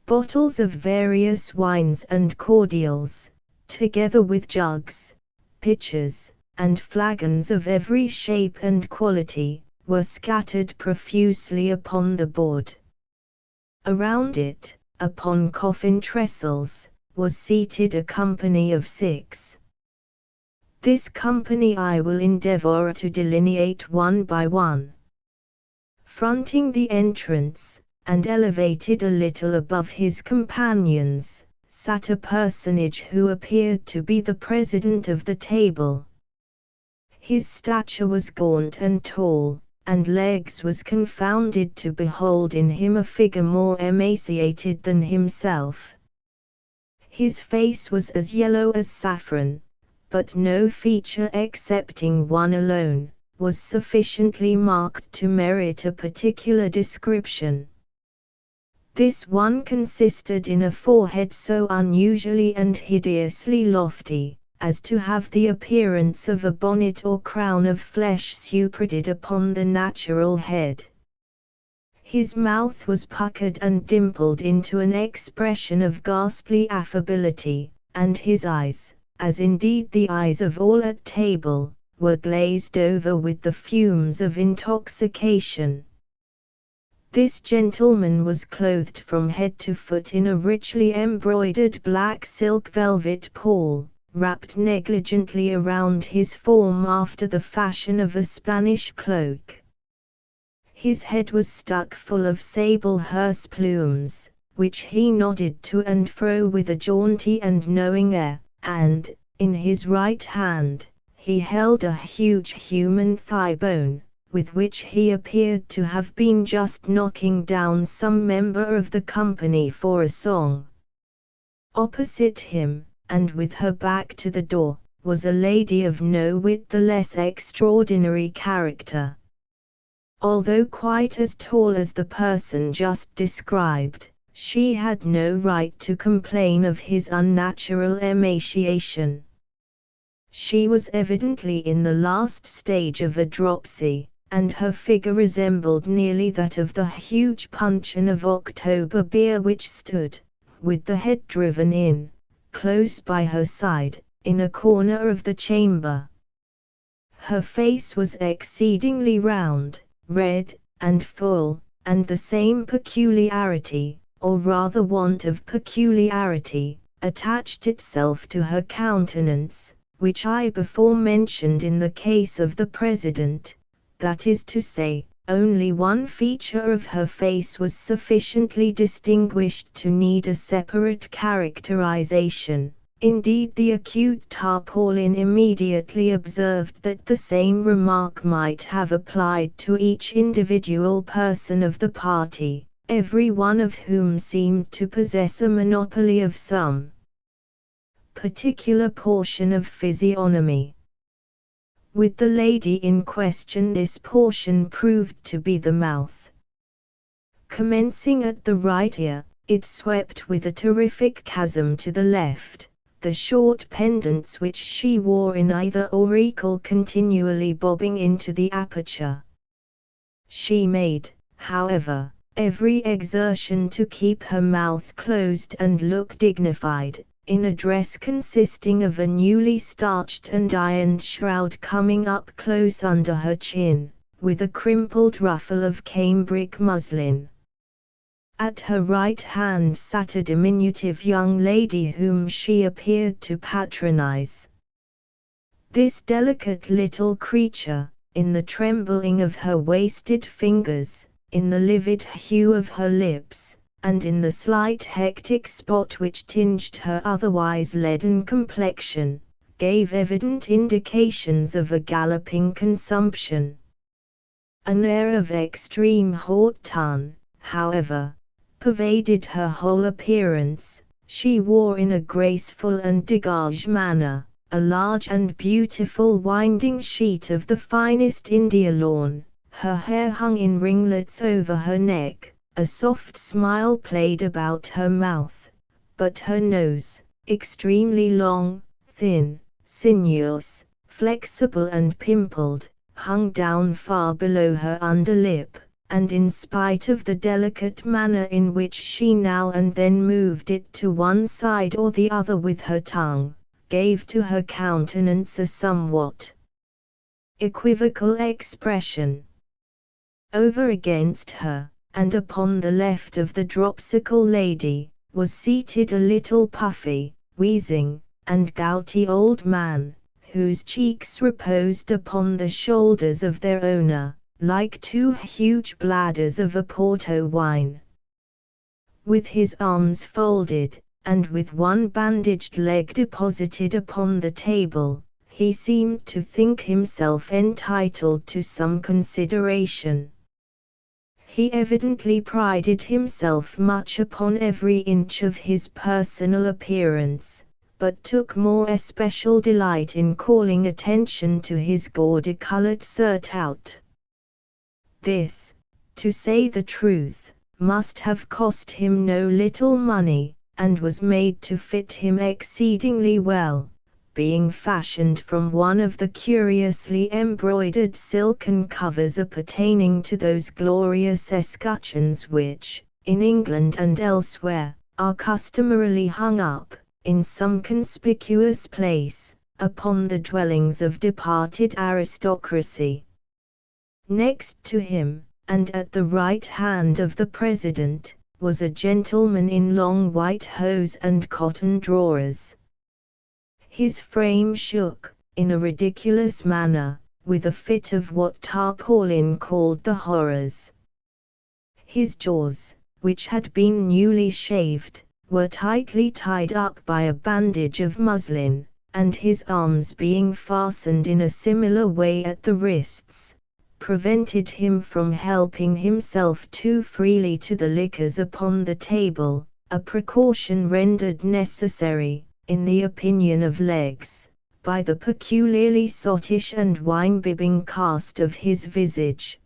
Bottles of various wines and cordials, together with jugs, pitchers, and flagons of every shape and quality, were scattered profusely upon the board. Around it, upon coffin trestles, was seated a company of 6. This company I will endeavor to delineate one by one. Fronting the entrance, and elevated a little above his companions, sat a personage who appeared to be the president of the table. His stature was gaunt and tall, and Legs was confounded to behold in him a figure more emaciated than himself. His face was as yellow as saffron, but no feature excepting one alone, was sufficiently marked to merit a particular description. This one consisted in a forehead so unusually and hideously lofty, as to have the appearance of a bonnet or crown of flesh superadded upon the natural head. His mouth was puckered and dimpled into an expression of ghastly affability, and his eyes, as indeed the eyes of all at table, were glazed over with the fumes of intoxication. This gentleman was clothed from head to foot in a richly embroidered black silk velvet pall, wrapped negligently around his form after the fashion of a Spanish cloak. His head was stuck full of sable hearse plumes, which he nodded to and fro with a jaunty and knowing air, and, in his right hand, he held a huge human thigh bone, with which he appeared to have been just knocking down some member of the company for a song. Opposite him, and with her back to the door, was a lady of no whit the less extraordinary character. Although quite as tall as the person just described, she had no right to complain of his unnatural emaciation. She was evidently in the last stage of a dropsy, and her figure resembled nearly that of the huge puncheon of October beer which stood, with the head driven in, close by her side, in a corner of the chamber. Her face was exceedingly round, red, and full, and the same peculiarity, or rather want of peculiarity, attached itself to her countenance, which I before mentioned in the case of the President, that is to say, only one feature of her face was sufficiently distinguished to need a separate characterization. Indeed, the acute tarpaulin immediately observed that the same remark might have applied to each individual person of the party, every one of whom seemed to possess a monopoly of some particular portion of physiognomy. With the lady in question, this portion proved to be the mouth. Commencing at the right ear, it swept with a terrific chasm to the left, the short pendants which she wore in either auricle continually bobbing into the aperture. She made, however, every exertion to keep her mouth closed and look dignified, in a dress consisting of a newly starched and ironed shroud coming up close under her chin, with a crimpled ruffle of cambric muslin. At her right hand sat a diminutive young lady whom she appeared to patronize. This delicate little creature, in the trembling of her wasted fingers, in the livid hue of her lips, and in the slight hectic spot which tinged her otherwise leaden complexion, gave evident indications of a galloping consumption. An air of extreme haut-ton, however, pervaded her whole appearance. She wore in a graceful and dégagé manner, a large and beautiful winding sheet of the finest India lawn, her hair hung in ringlets over her neck, a soft smile played about her mouth, but her nose, extremely long, thin, sinuous, flexible and pimpled, hung down far below her underlip, and in spite of the delicate manner in which she now and then moved it to one side or the other with her tongue, gave to her countenance a somewhat equivocal expression. Over against her, and upon the left of the dropsical lady, was seated a little puffy, wheezing, and gouty old man, whose cheeks reposed upon the shoulders of their owner, like two huge bladders of a Porto wine. With his arms folded, and with one bandaged leg deposited upon the table, he seemed to think himself entitled to some consideration. He evidently prided himself much upon every inch of his personal appearance, but took more especial delight in calling attention to his gaudy-colored surtout. This, to say the truth, must have cost him no little money, and was made to fit him exceedingly well, being fashioned from one of the curiously embroidered silken covers appertaining to those glorious escutcheons which, in England and elsewhere, are customarily hung up, in some conspicuous place, upon the dwellings of departed aristocracy. Next to him, and at the right hand of the president, was a gentleman in long white hose and cotton drawers. His frame shook, in a ridiculous manner, with a fit of what Tarpaulin called the horrors. His jaws, which had been newly shaved, were tightly tied up by a bandage of muslin, and his arms being fastened in a similar way at the wrists, prevented him from helping himself too freely to the liquors upon the table, a precaution rendered necessary, in the opinion of Legs, by the peculiarly sottish and wine-bibbing cast of his visage.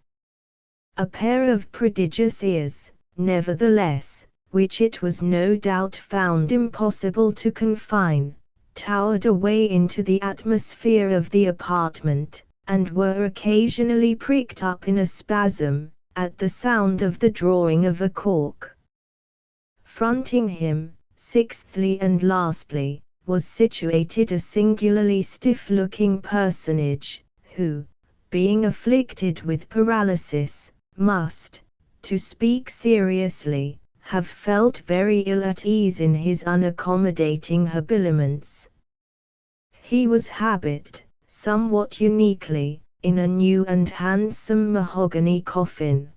A pair of prodigious ears, nevertheless, which it was no doubt found impossible to confine, towered away into the atmosphere of the apartment, and were occasionally pricked up in a spasm, at the sound of the drawing of a cork. Fronting him, sixthly and lastly, was situated a singularly stiff-looking personage, who, being afflicted with paralysis, must, to speak seriously, have felt very ill at ease in his unaccommodating habiliments. He was habited, somewhat uniquely, in a new and handsome mahogany coffin.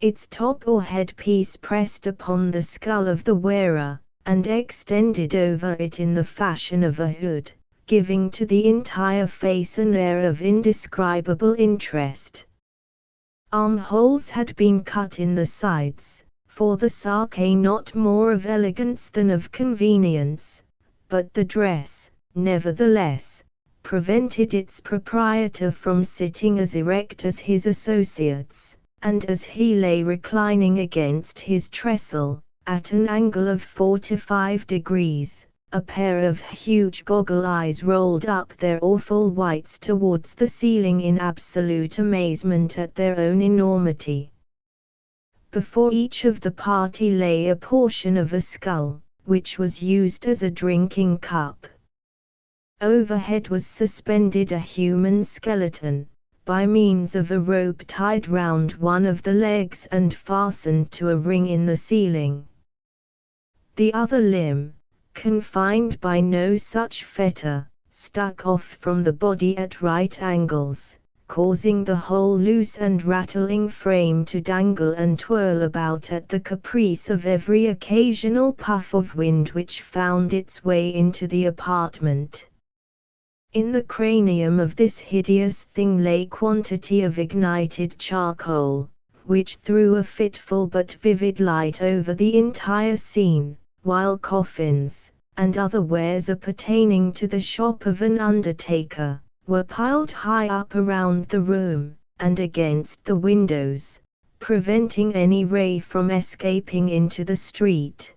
Its top or headpiece pressed upon the skull of the wearer, and extended over it in the fashion of a hood, giving to the entire face an air of indescribable interest. Armholes had been cut in the sides, for the sake not more of elegance than of convenience, but the dress, nevertheless, prevented its proprietor from sitting as erect as his associates, and as he lay reclining against his trestle, at an angle of 45 degrees, a pair of huge goggle eyes rolled up their awful whites towards the ceiling in absolute amazement at their own enormity. Before each of the party lay a portion of a skull, which was used as a drinking cup. Overhead was suspended a human skeleton, by means of a rope tied round one of the legs and fastened to a ring in the ceiling. The other limb, confined by no such fetter, stuck off from the body at right angles, causing the whole loose and rattling frame to dangle and twirl about at the caprice of every occasional puff of wind which found its way into the apartment. In the cranium of this hideous thing lay quantity of ignited charcoal, which threw a fitful but vivid light over the entire scene, while coffins, and other wares appertaining to the shop of an undertaker, were piled high up around the room, and against the windows, preventing any ray from escaping into the street.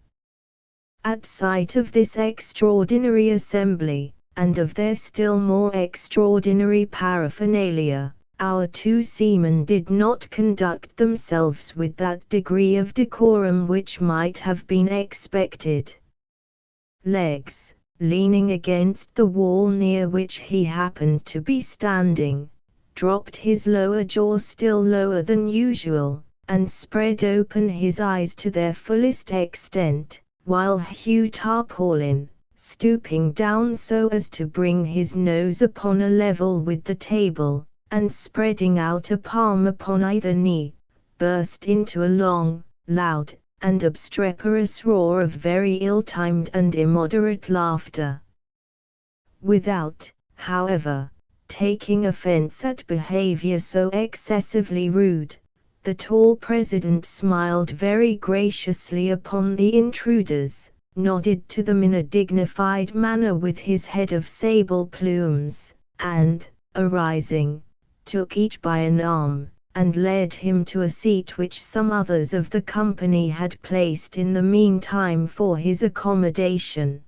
At sight of this extraordinary assembly, and of their still more extraordinary paraphernalia, our two seamen did not conduct themselves with that degree of decorum which might have been expected. Legs, leaning against the wall near which he happened to be standing, dropped his lower jaw still lower than usual, and spread open his eyes to their fullest extent, while Hugh Tarpaulin, stooping down so as to bring his nose upon a level with the table, and spreading out a palm upon either knee, burst into a long, loud, and obstreperous roar of very ill-timed and immoderate laughter. Without, however, taking offense at behavior so excessively rude, the tall president smiled very graciously upon the intruders, nodded to them in a dignified manner with his head of sable plumes, and, arising, took each by an arm, and led him to a seat which some others of the company had placed in the meantime for his accommodation.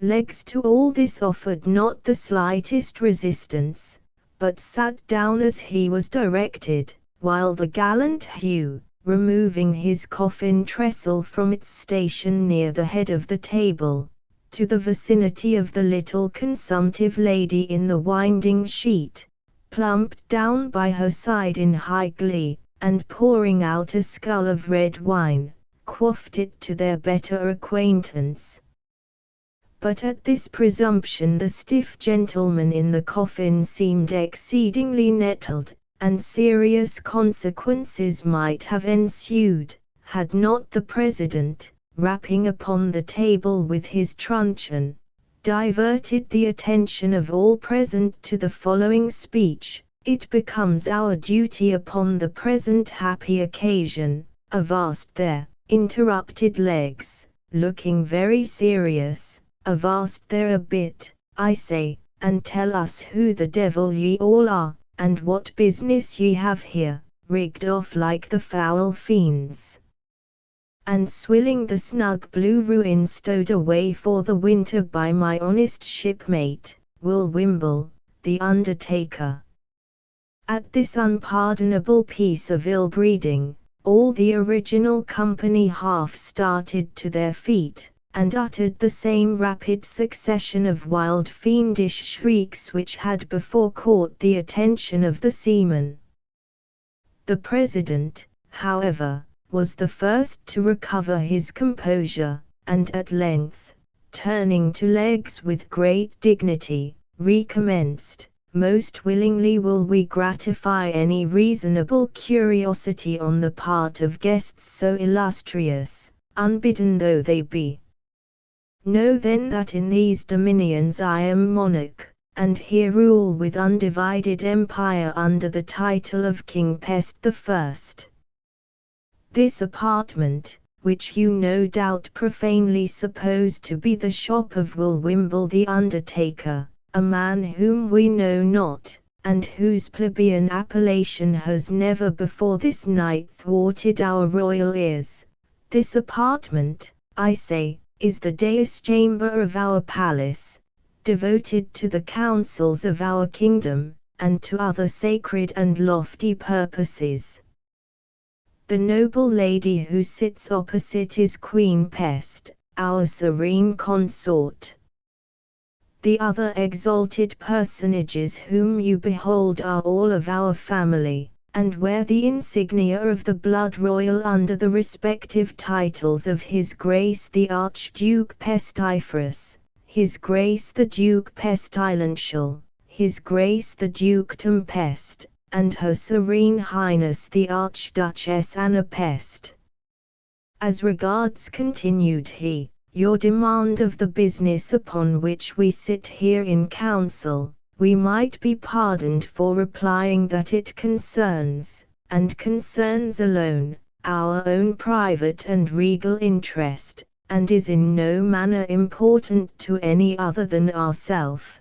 Legs to all this offered not the slightest resistance, but sat down as he was directed, while the gallant Hugh, removing his coffin trestle from its station near the head of the table, to the vicinity of the little consumptive lady in the winding sheet, plumped down by her side in high glee, and pouring out a scull of red wine, quaffed it to their better acquaintance. But at this presumption the stiff gentleman in the coffin seemed exceedingly nettled, and serious consequences might have ensued, had not the president, rapping upon the table with his truncheon, diverted the attention of all present to the following speech: "It becomes our duty upon the present happy occasion." "Avast there," interrupted Legs, looking very serious, "avast there a bit, I say, and tell us who the devil ye all are, and what business ye have here, rigged off like the foul fiends, and swilling the snug blue ruin stowed away for the winter by my honest shipmate, Will Wimble, the undertaker." At this unpardonable piece of ill-breeding, all the original company half started to their feet, and uttered the same rapid succession of wild fiendish shrieks which had before caught the attention of the seamen. The president, however, was the first to recover his composure, and at length, turning to Legs with great dignity, recommenced: "Most willingly will we gratify any reasonable curiosity on the part of guests so illustrious, unbidden though they be. Know then that in these dominions I am monarch, and here rule with undivided empire under the title of King Pest the First. This apartment, which you no doubt profanely suppose to be the shop of Will Wimble the undertaker, a man whom we know not, and whose plebeian appellation has never before this night thwarted our royal ears. This apartment, I say, is the dais chamber of our palace, devoted to the councils of our kingdom, and to other sacred and lofty purposes. The noble lady who sits opposite is Queen Pest, our serene consort. The other exalted personages whom you behold are all of our family, and wear the insignia of the blood royal under the respective titles of His Grace the Archduke Pestiferous, His Grace the Duke Pestilential, His Grace the Dukedom Pest, and Her Serene Highness the Archduchess Anna Pest. As regards, continued he, your demand of the business upon which we sit here in council, we might be pardoned for replying that it concerns, and concerns alone, our own private and regal interest, and is in no manner important to any other than ourself.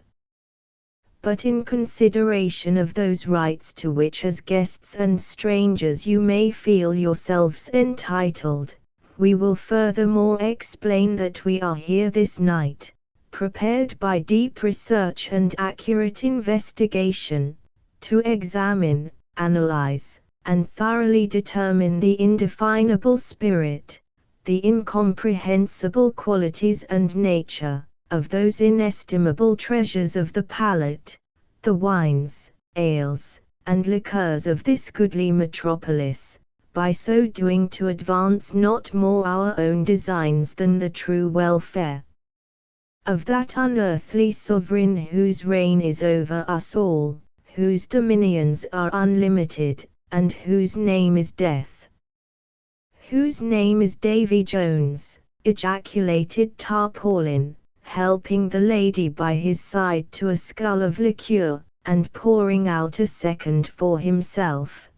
But in consideration of those rights to which as guests and strangers you may feel yourselves entitled, we will furthermore explain that we are here this night, prepared by deep research and accurate investigation, to examine, analyze, and thoroughly determine the indefinable spirit, the incomprehensible qualities and nature, of those inestimable treasures of the palate, the wines, ales, and liqueurs of this goodly metropolis, by so doing to advance not more our own designs than the true welfare of that unearthly sovereign whose reign is over us all, whose dominions are unlimited, and whose name is Death. Whose name is Davy Jones, ejaculated Tarpaulin, helping the lady by his side to a scull of liqueur, and pouring out a second for himself.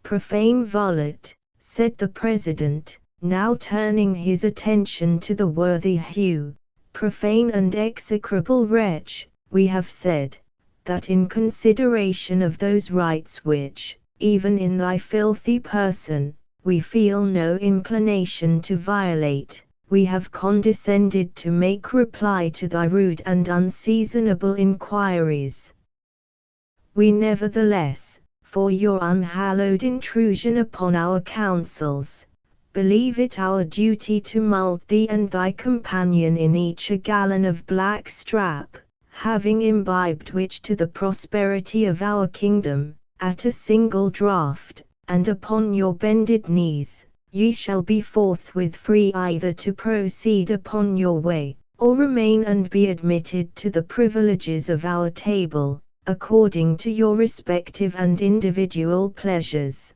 Profane varlet, said the President, now turning his attention to the worthy Hugh, profane and execrable wretch, we have said, that in consideration of those rights which, even in thy filthy person, we feel no inclination to violate, we have condescended to make reply to thy rude and unseasonable inquiries. We nevertheless, for your unhallowed intrusion upon our counsels, believe it our duty to mult thee and thy companion in each a gallon of black strap, having imbibed which to the prosperity of our kingdom, at a single draught, and upon your bended knees, ye shall be forthwith free either to proceed upon your way, or remain and be admitted to the privileges of our table, according to your respective and individual pleasures.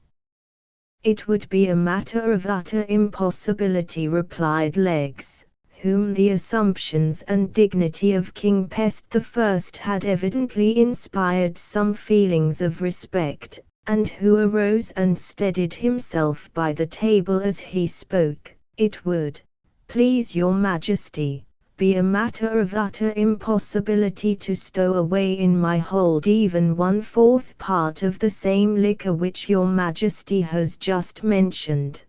It would be a matter of utter impossibility, replied Legges, whom the assumptions and dignity of King Pest I had evidently inspired some feelings of respect, and who arose and steadied himself by the table as he spoke. It would, please your Majesty, be a matter of utter impossibility to stow away in my hold even 1/4 part of the same liquor which your Majesty has just mentioned.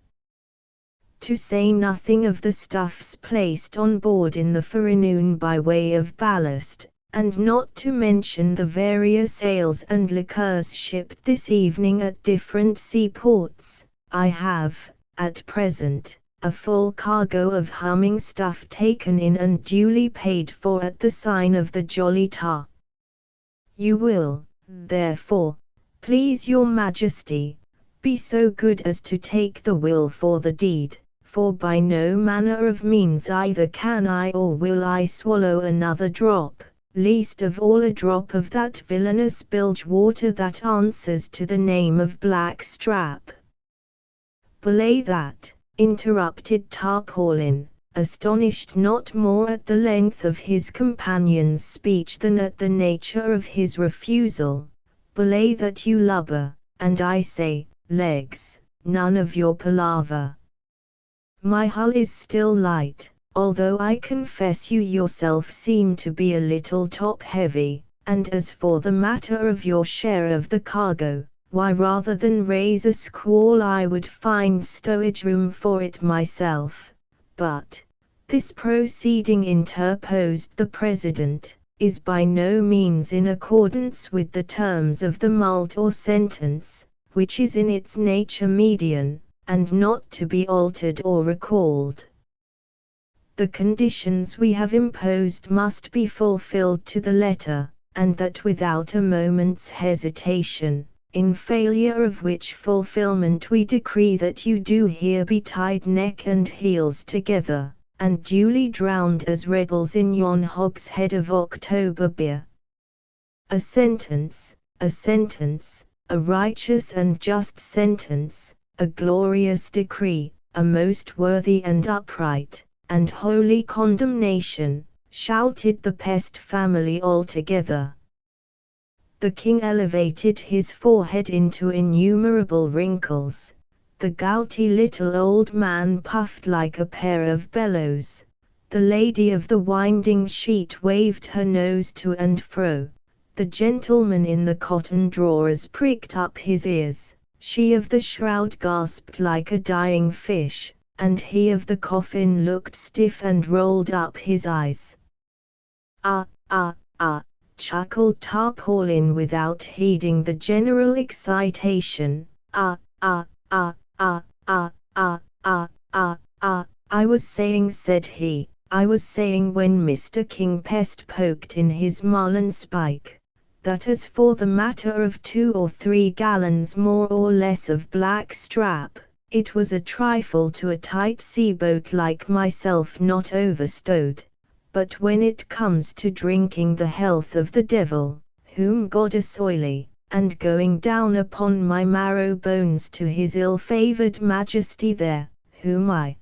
To say nothing of the stuffs placed on board in the Forenoon by way of ballast, and not to mention the various ales and liqueurs shipped this evening at different seaports, I have, at present, a full cargo of humming stuff taken in and duly paid for at the sign of the Jolly Tar. You will, therefore, please your Majesty, be so good as to take the will for the deed, for by no manner of means either can I or will I swallow another drop, least of all a drop of that villainous bilge water that answers to the name of black strap. Belay that, interrupted Tarpaulin, astonished not more at the length of his companion's speech than at the nature of his refusal. Belay that, you lubber, and I say, Legges, none of your palaver. My hull is still light, although I confess you yourself seem to be a little top-heavy, and as for the matter of your share of the cargo, why rather than raise a squall I would find stowage room for it myself. But, this proceeding, interposed the President, is by no means in accordance with the terms of the mult or sentence, which is in its nature median, and not to be altered or recalled. The conditions we have imposed must be fulfilled to the letter, and that without a moment's hesitation, in failure of which fulfillment we decree that you do here be tied neck and heels together, and duly drowned as rebels in yon hogshead of October beer. A sentence, a righteous and just sentence, a glorious decree, a most worthy and upright, and holy condemnation, shouted the Pest family all together. The king elevated his forehead into innumerable wrinkles. The gouty little old man puffed like a pair of bellows. The lady of the winding sheet waved her nose to and fro. The gentleman in the cotton drawers pricked up his ears. She of the shroud gasped like a dying fish, and he of the coffin looked stiff and rolled up his eyes. Ah, ah, ah, chuckled Tarpaulin without heeding the general excitation. Ah, ah, ah, ah, ah, ah, ah, ah, ah, I was saying, said he, I was saying when Mr. King Pest poked in his marlinspike, that as for the matter of 2 or 3 gallons more or less of black strap, it was a trifle to a tight seaboat like myself not overstowed, but when it comes to drinking the health of the devil, whom God assoily, and going down upon my marrow bones to his ill-favoured majesty there, whom I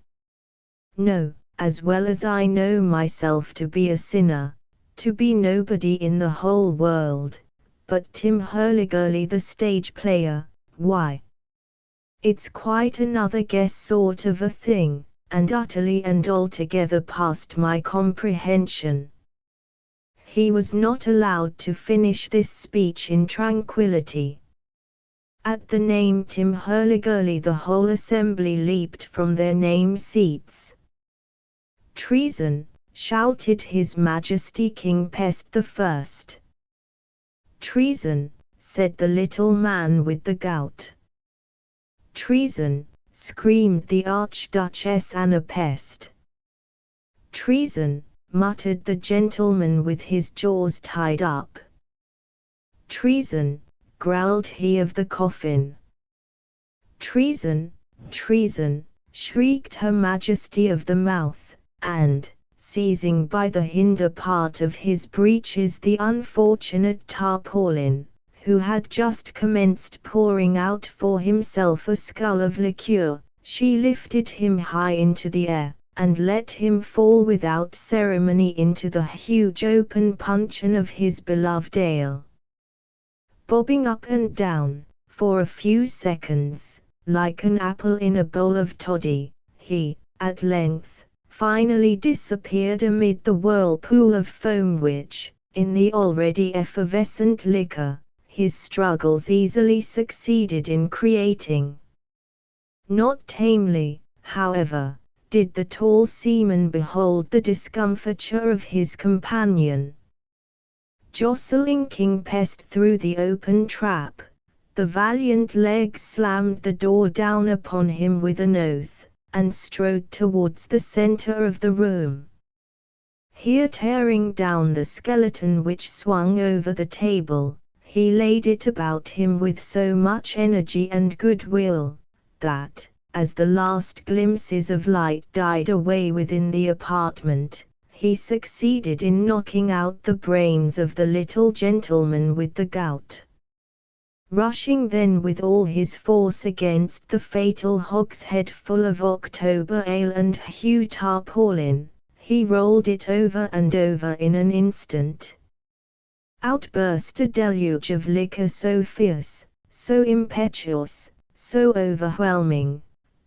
know, as well as I know myself to be a sinner, to be nobody in the whole world, but Tim Hurlygurly the stage player, why, it's quite another guess sort of a thing, and utterly and altogether past my comprehension. He was not allowed to finish this speech in tranquillity. At the name Tim Hurlygurly the whole assembly leaped from their name seats. Treason, shouted His Majesty King Pest the First. Treason, said the little man with the gout. Treason, screamed the Archduchess Anna Pest. Treason, muttered the gentleman with his jaws tied up. Treason, growled he of the coffin. Treason, treason, shrieked Her Majesty of the Mouth, and, seizing by the hinder part of his breeches the unfortunate Tarpaulin, who had just commenced pouring out for himself a scull of liqueur, she lifted him high into the air, and let him fall without ceremony into the huge open puncheon of his beloved ale. Bobbing up and down, for a few seconds, like an apple in a bowl of toddy, he, at length, finally disappeared amid the whirlpool of foam which, in the already effervescent liquor, his struggles easily succeeded in creating. Not tamely, however, did the tall seaman behold the discomfiture of his companion. Jostling King Pest through the open trap, the valiant leg slammed the door down upon him with an oath, and strode towards the centre of the room. Here, tearing down the skeleton which swung over the table, he laid it about him with so much energy and goodwill, that, as the last glimpses of light died away within the apartment, he succeeded in knocking out the brains of the little gentleman with the gout. Rushing then with all his force against the fatal hogshead full of October ale and Hugh Tarpaulin, he rolled it over and over in an instant. Out burst a deluge of liquor so fierce, so impetuous, so overwhelming,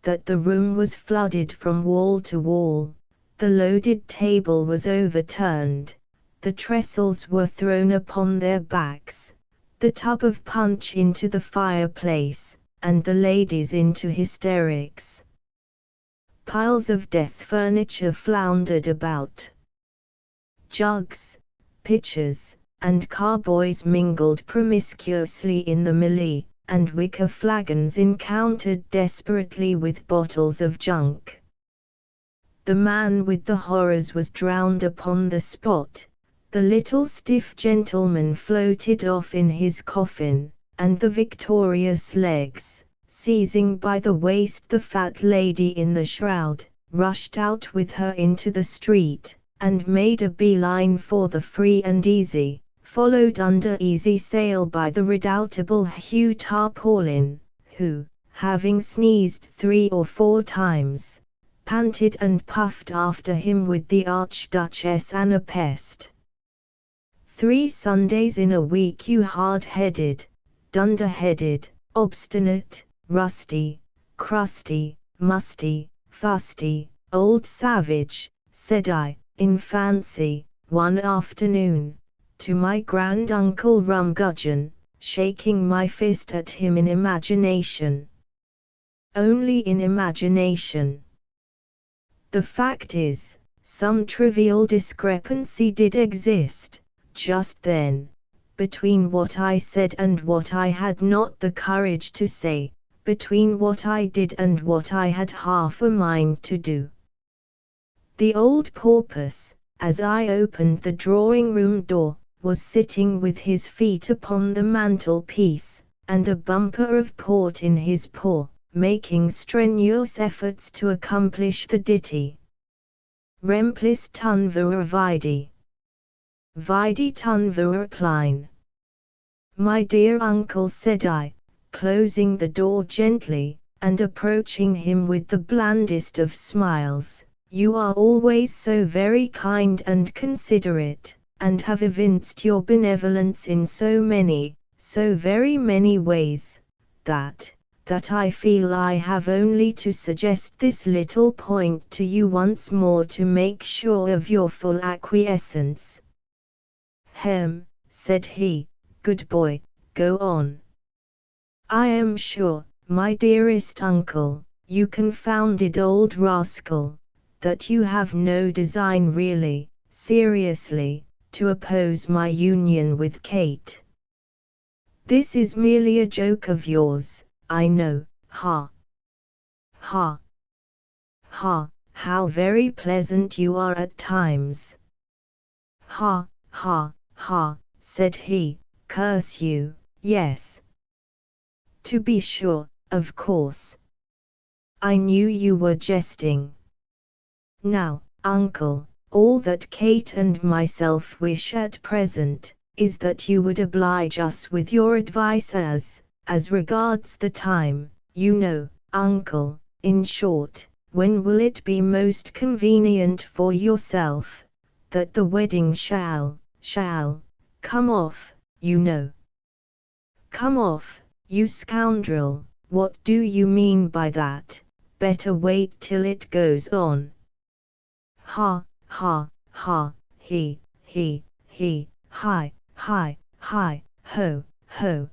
that the room was flooded from wall to wall. The loaded table was overturned, the trestles were thrown upon their backs, the tub of punch into the fireplace, and the ladies into hysterics. Piles of death furniture floundered about. Jugs, pitchers, and carboys mingled promiscuously in the melee, and wicker flagons encountered desperately with bottles of junk. The man with the horrors was drowned upon the spot, the little stiff gentleman floated off in his coffin, and the victorious legs, seizing by the waist the fat lady in the shroud, rushed out with her into the street, and made a beeline for the free and easy, followed under easy sail by the redoubtable Hugh Tarpaulin, who, having sneezed 3 or 4 times, panted and puffed after him with the Archduchess Anna Pest. 3 Sundays in a week, you hard-headed, dunder-headed, obstinate, rusty, crusty, musty, fusty, old savage, said I, in fancy, one afternoon, to my grand-uncle Rumgudgeon, shaking my fist at him in imagination. Only in imagination. The fact is, some trivial discrepancy did exist, just then, between what I said and what I had not the courage to say, between what I did and what I had half a mind to do. The old porpoise, as I opened the drawing-room door, was sitting with his feet upon the mantelpiece, and a bumper of port in his paw, making strenuous efforts to accomplish the ditty. Remplis tunvura vidi. Vidi tunvura pline. My dear uncle, said I, closing the door gently, and approaching him with the blandest of smiles, you are always so very kind and considerate, and have evinced your benevolence in so very many ways, that I feel I have only to suggest this little point to you once more to make sure of your full acquiescence. Hem, said he, good boy, go on. I am sure, my dearest uncle, you confounded old rascal, that you have no design really, seriously, to oppose my union with Kate. This is merely a joke of yours, I know, ha! Ha! Ha! How very pleasant you are at times! Ha! Ha! Ha! Said he, curse you, yes. To be sure, of course. I knew you were jesting. Now, uncle, all that Kate and myself wish at present, is that you would oblige us with your advice as regards the time, you know, uncle, in short, when will it be most convenient for yourself, that the wedding shall, come off, you know. Come off, you scoundrel, what do you mean by that? Better wait till it goes on. Ha, ha, ha, hi, hi, ho, hu,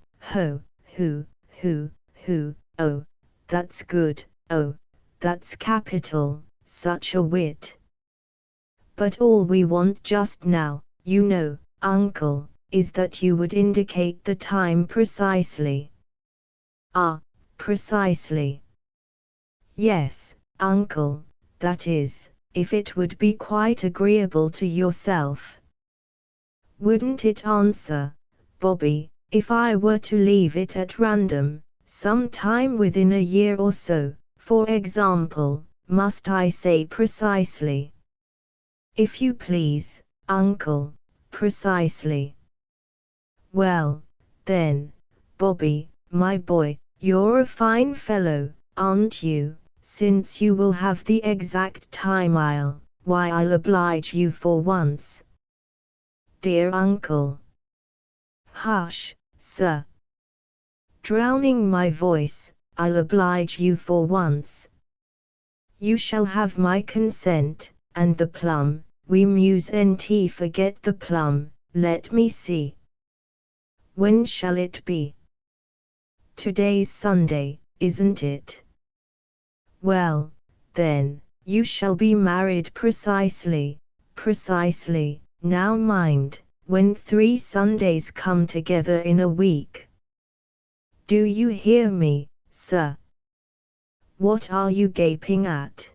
oh, that's good, oh, that's capital, such a wit. But all we want just now, you know, uncle, is that you would indicate the time precisely. Ah, precisely. Yes, uncle, that is, if it would be quite agreeable to yourself. Wouldn't it answer, Bobby, if I were to leave it at random, some time within a year or so, for example, must I say precisely? If you please, uncle, precisely. Well, then, Bobby, my boy, you're a fine fellow, aren't you? Since you will have the exact time, I'll oblige you for once. Dear uncle. Hush, sir. Drowning my voice, I'll oblige you for once, You shall have my consent, and the plum, we mustn't forget the plum, let me see. When shall it be? Today's Sunday, isn't it? Well, then, you shall be married precisely, now mind, when 3 Sundays come together in a week. Do you hear me, sir? What are you gaping at?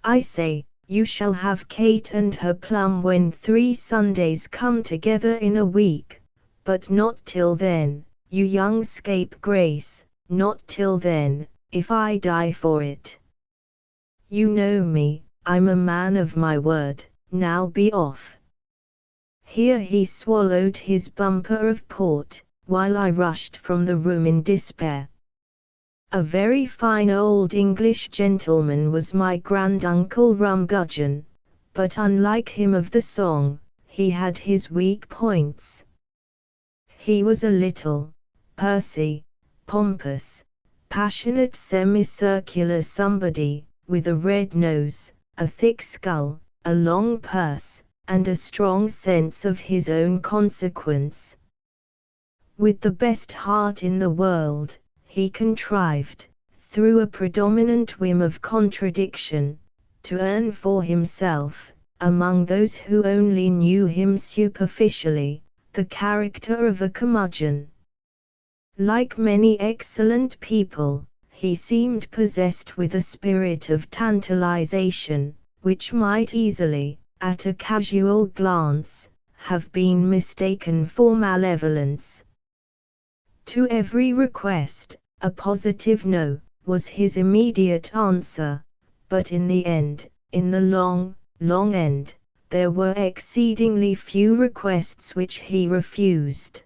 I say, you shall have Kate and her plum when 3 Sundays come together in a week, but not till then, you young scapegrace, not till then, if I die for it. You know me, I'm a man of my word, now be off. Here he swallowed his bumper of port, while I rushed from the room in despair. A very fine old English gentleman was my granduncle Rumgudgeon, but unlike him of the song, he had his weak points. He was a little, pursy, pompous, passionate semicircular somebody, with a red nose, a thick skull, a long purse, and a strong sense of his own consequence. With the best heart in the world, he contrived, through a predominant whim of contradiction, to earn for himself, among those who only knew him superficially, the character of a curmudgeon. Like many excellent people, he seemed possessed with a spirit of tantalization, which might easily, at a casual glance, have been mistaken for malevolence. To every request, a positive no, was his immediate answer, but in the end, in the long, long end, there were exceedingly few requests which he refused.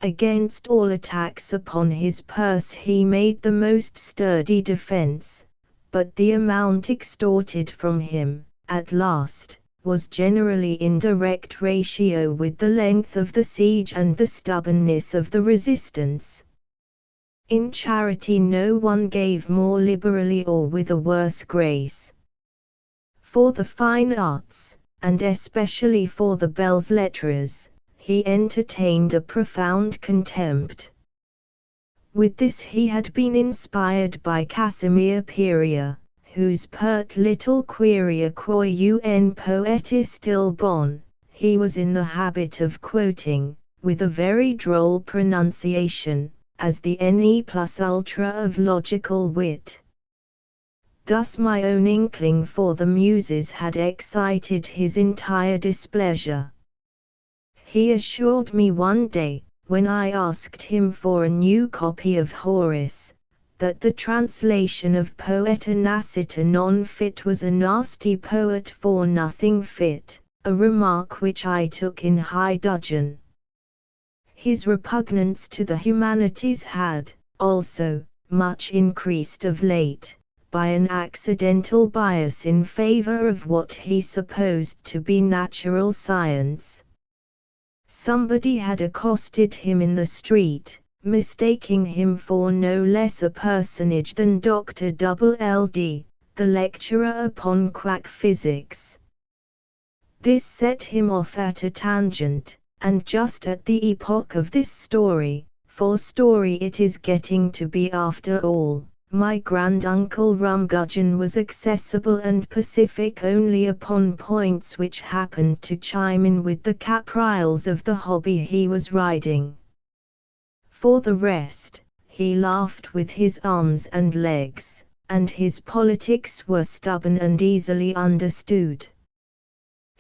Against all attacks upon his purse he made the most sturdy defense, but the amount extorted from him, at last, was generally in direct ratio with the length of the siege and the stubbornness of the resistance. In charity no one gave more liberally or with a worse grace. For the fine arts, and especially for the belles lettres, he entertained a profound contempt. With this he had been inspired by Casimir Peria, whose pert little Queria quo un poetis still bon, he was in the habit of quoting, with a very droll pronunciation, as the ne plus ultra of logical wit. Thus my own inkling for the Muses had excited his entire displeasure. He assured me one day, when I asked him for a new copy of Horace, that the translation of Poeta nascitur non fit was a nasty poet for nothing fit, a remark which I took in high dudgeon. His repugnance to the humanities had, also, much increased of late, by an accidental bias in favor of what he supposed to be natural science. Somebody had accosted him in the street, mistaking him for no less a personage than Dr. LL.D., the lecturer upon quack physics. This set him off at a tangent, and just at the epoch of this story, for story it is getting to be after all, my granduncle Rumgudgeon was accessible and pacific only upon points which happened to chime in with the capriles of the hobby he was riding. For the rest, he laughed with his arms and legs, and his politics were stubborn and easily understood.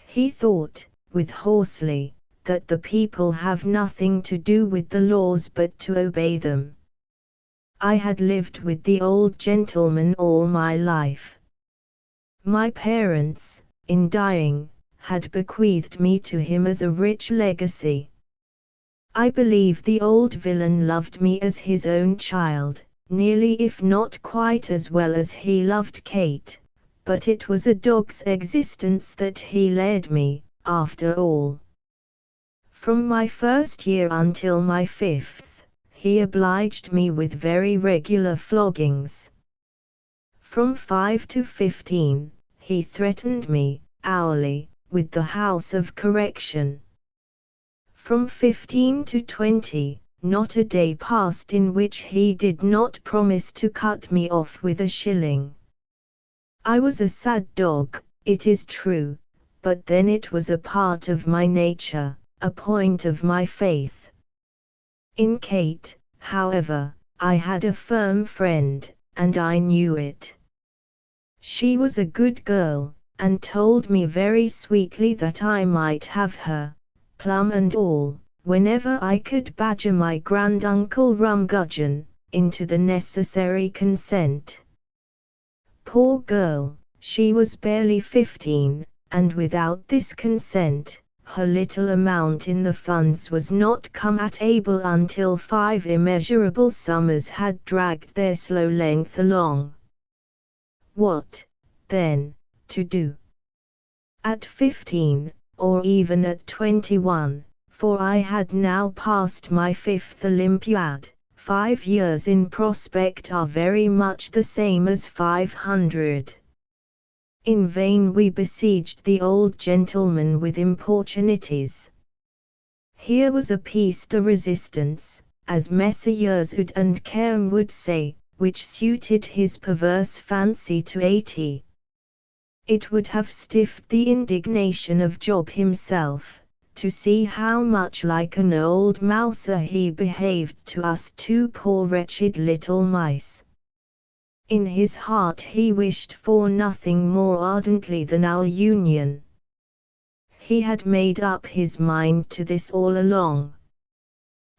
He thought, with Horsley, that the people have nothing to do with the laws but to obey them. I had lived with the old gentleman all my life. My parents, in dying, had bequeathed me to him as a rich legacy. I believe the old villain loved me as his own child, nearly if not quite as well as he loved Kate, but it was a dog's existence that he led me, after all. From my first year until my 5th, he obliged me with very regular floggings. From 5 to 15, he threatened me, hourly, with the house of correction. From 15 to 20, not a day passed in which he did not promise to cut me off with a shilling. I was a sad dog, it is true, but then it was a part of my nature, a point of my faith. In Kate, however, I had a firm friend, and I knew it. She was a good girl, and told me very sweetly that I might have her, plum and all, whenever I could badger my granduncle Rumgudgeon into the necessary consent. Poor girl, she was barely 15, and without this consent, her little amount in the funds was not come at able until 5 immeasurable summers had dragged their slow length along. What, then, to do? At 15, or even at 21, for I had now passed my 5th Olympiad, 5 years in prospect are very much the same as 500. In vain we besieged the old gentleman with importunities. Here was a piece de resistance, as Messrs. Wood and Cairn would say, which suited his perverse fancy to 80. It would have stiffed the indignation of Job himself, to see how much like an old mouser he behaved to us 2 poor wretched little mice. In his heart he wished for nothing more ardently than our union. He had made up his mind to this all along.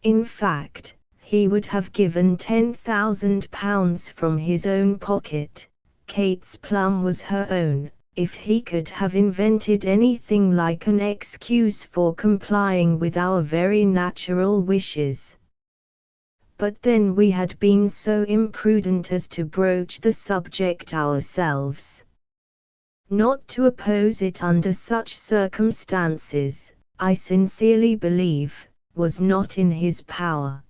In fact, he would have given £10,000 from his own pocket, Kate's plum was her own, if he could have invented anything like an excuse for complying with our very natural wishes. But then we had been so imprudent as to broach the subject ourselves. Not to oppose it under such circumstances, I sincerely believe, was not in his power.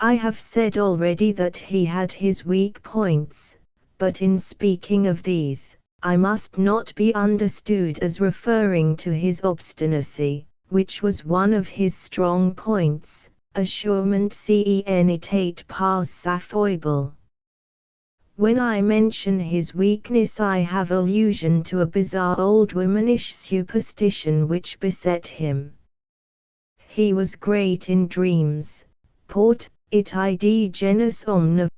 I have said already that he had his weak points, but in speaking of these, I must not be understood as referring to his obstinacy, which was one of his strong points, assurement cenitate pas sa foible. When I mention his weakness I have allusion to a bizarre old womanish superstition which beset him. He was great in dreams, port it id genus omne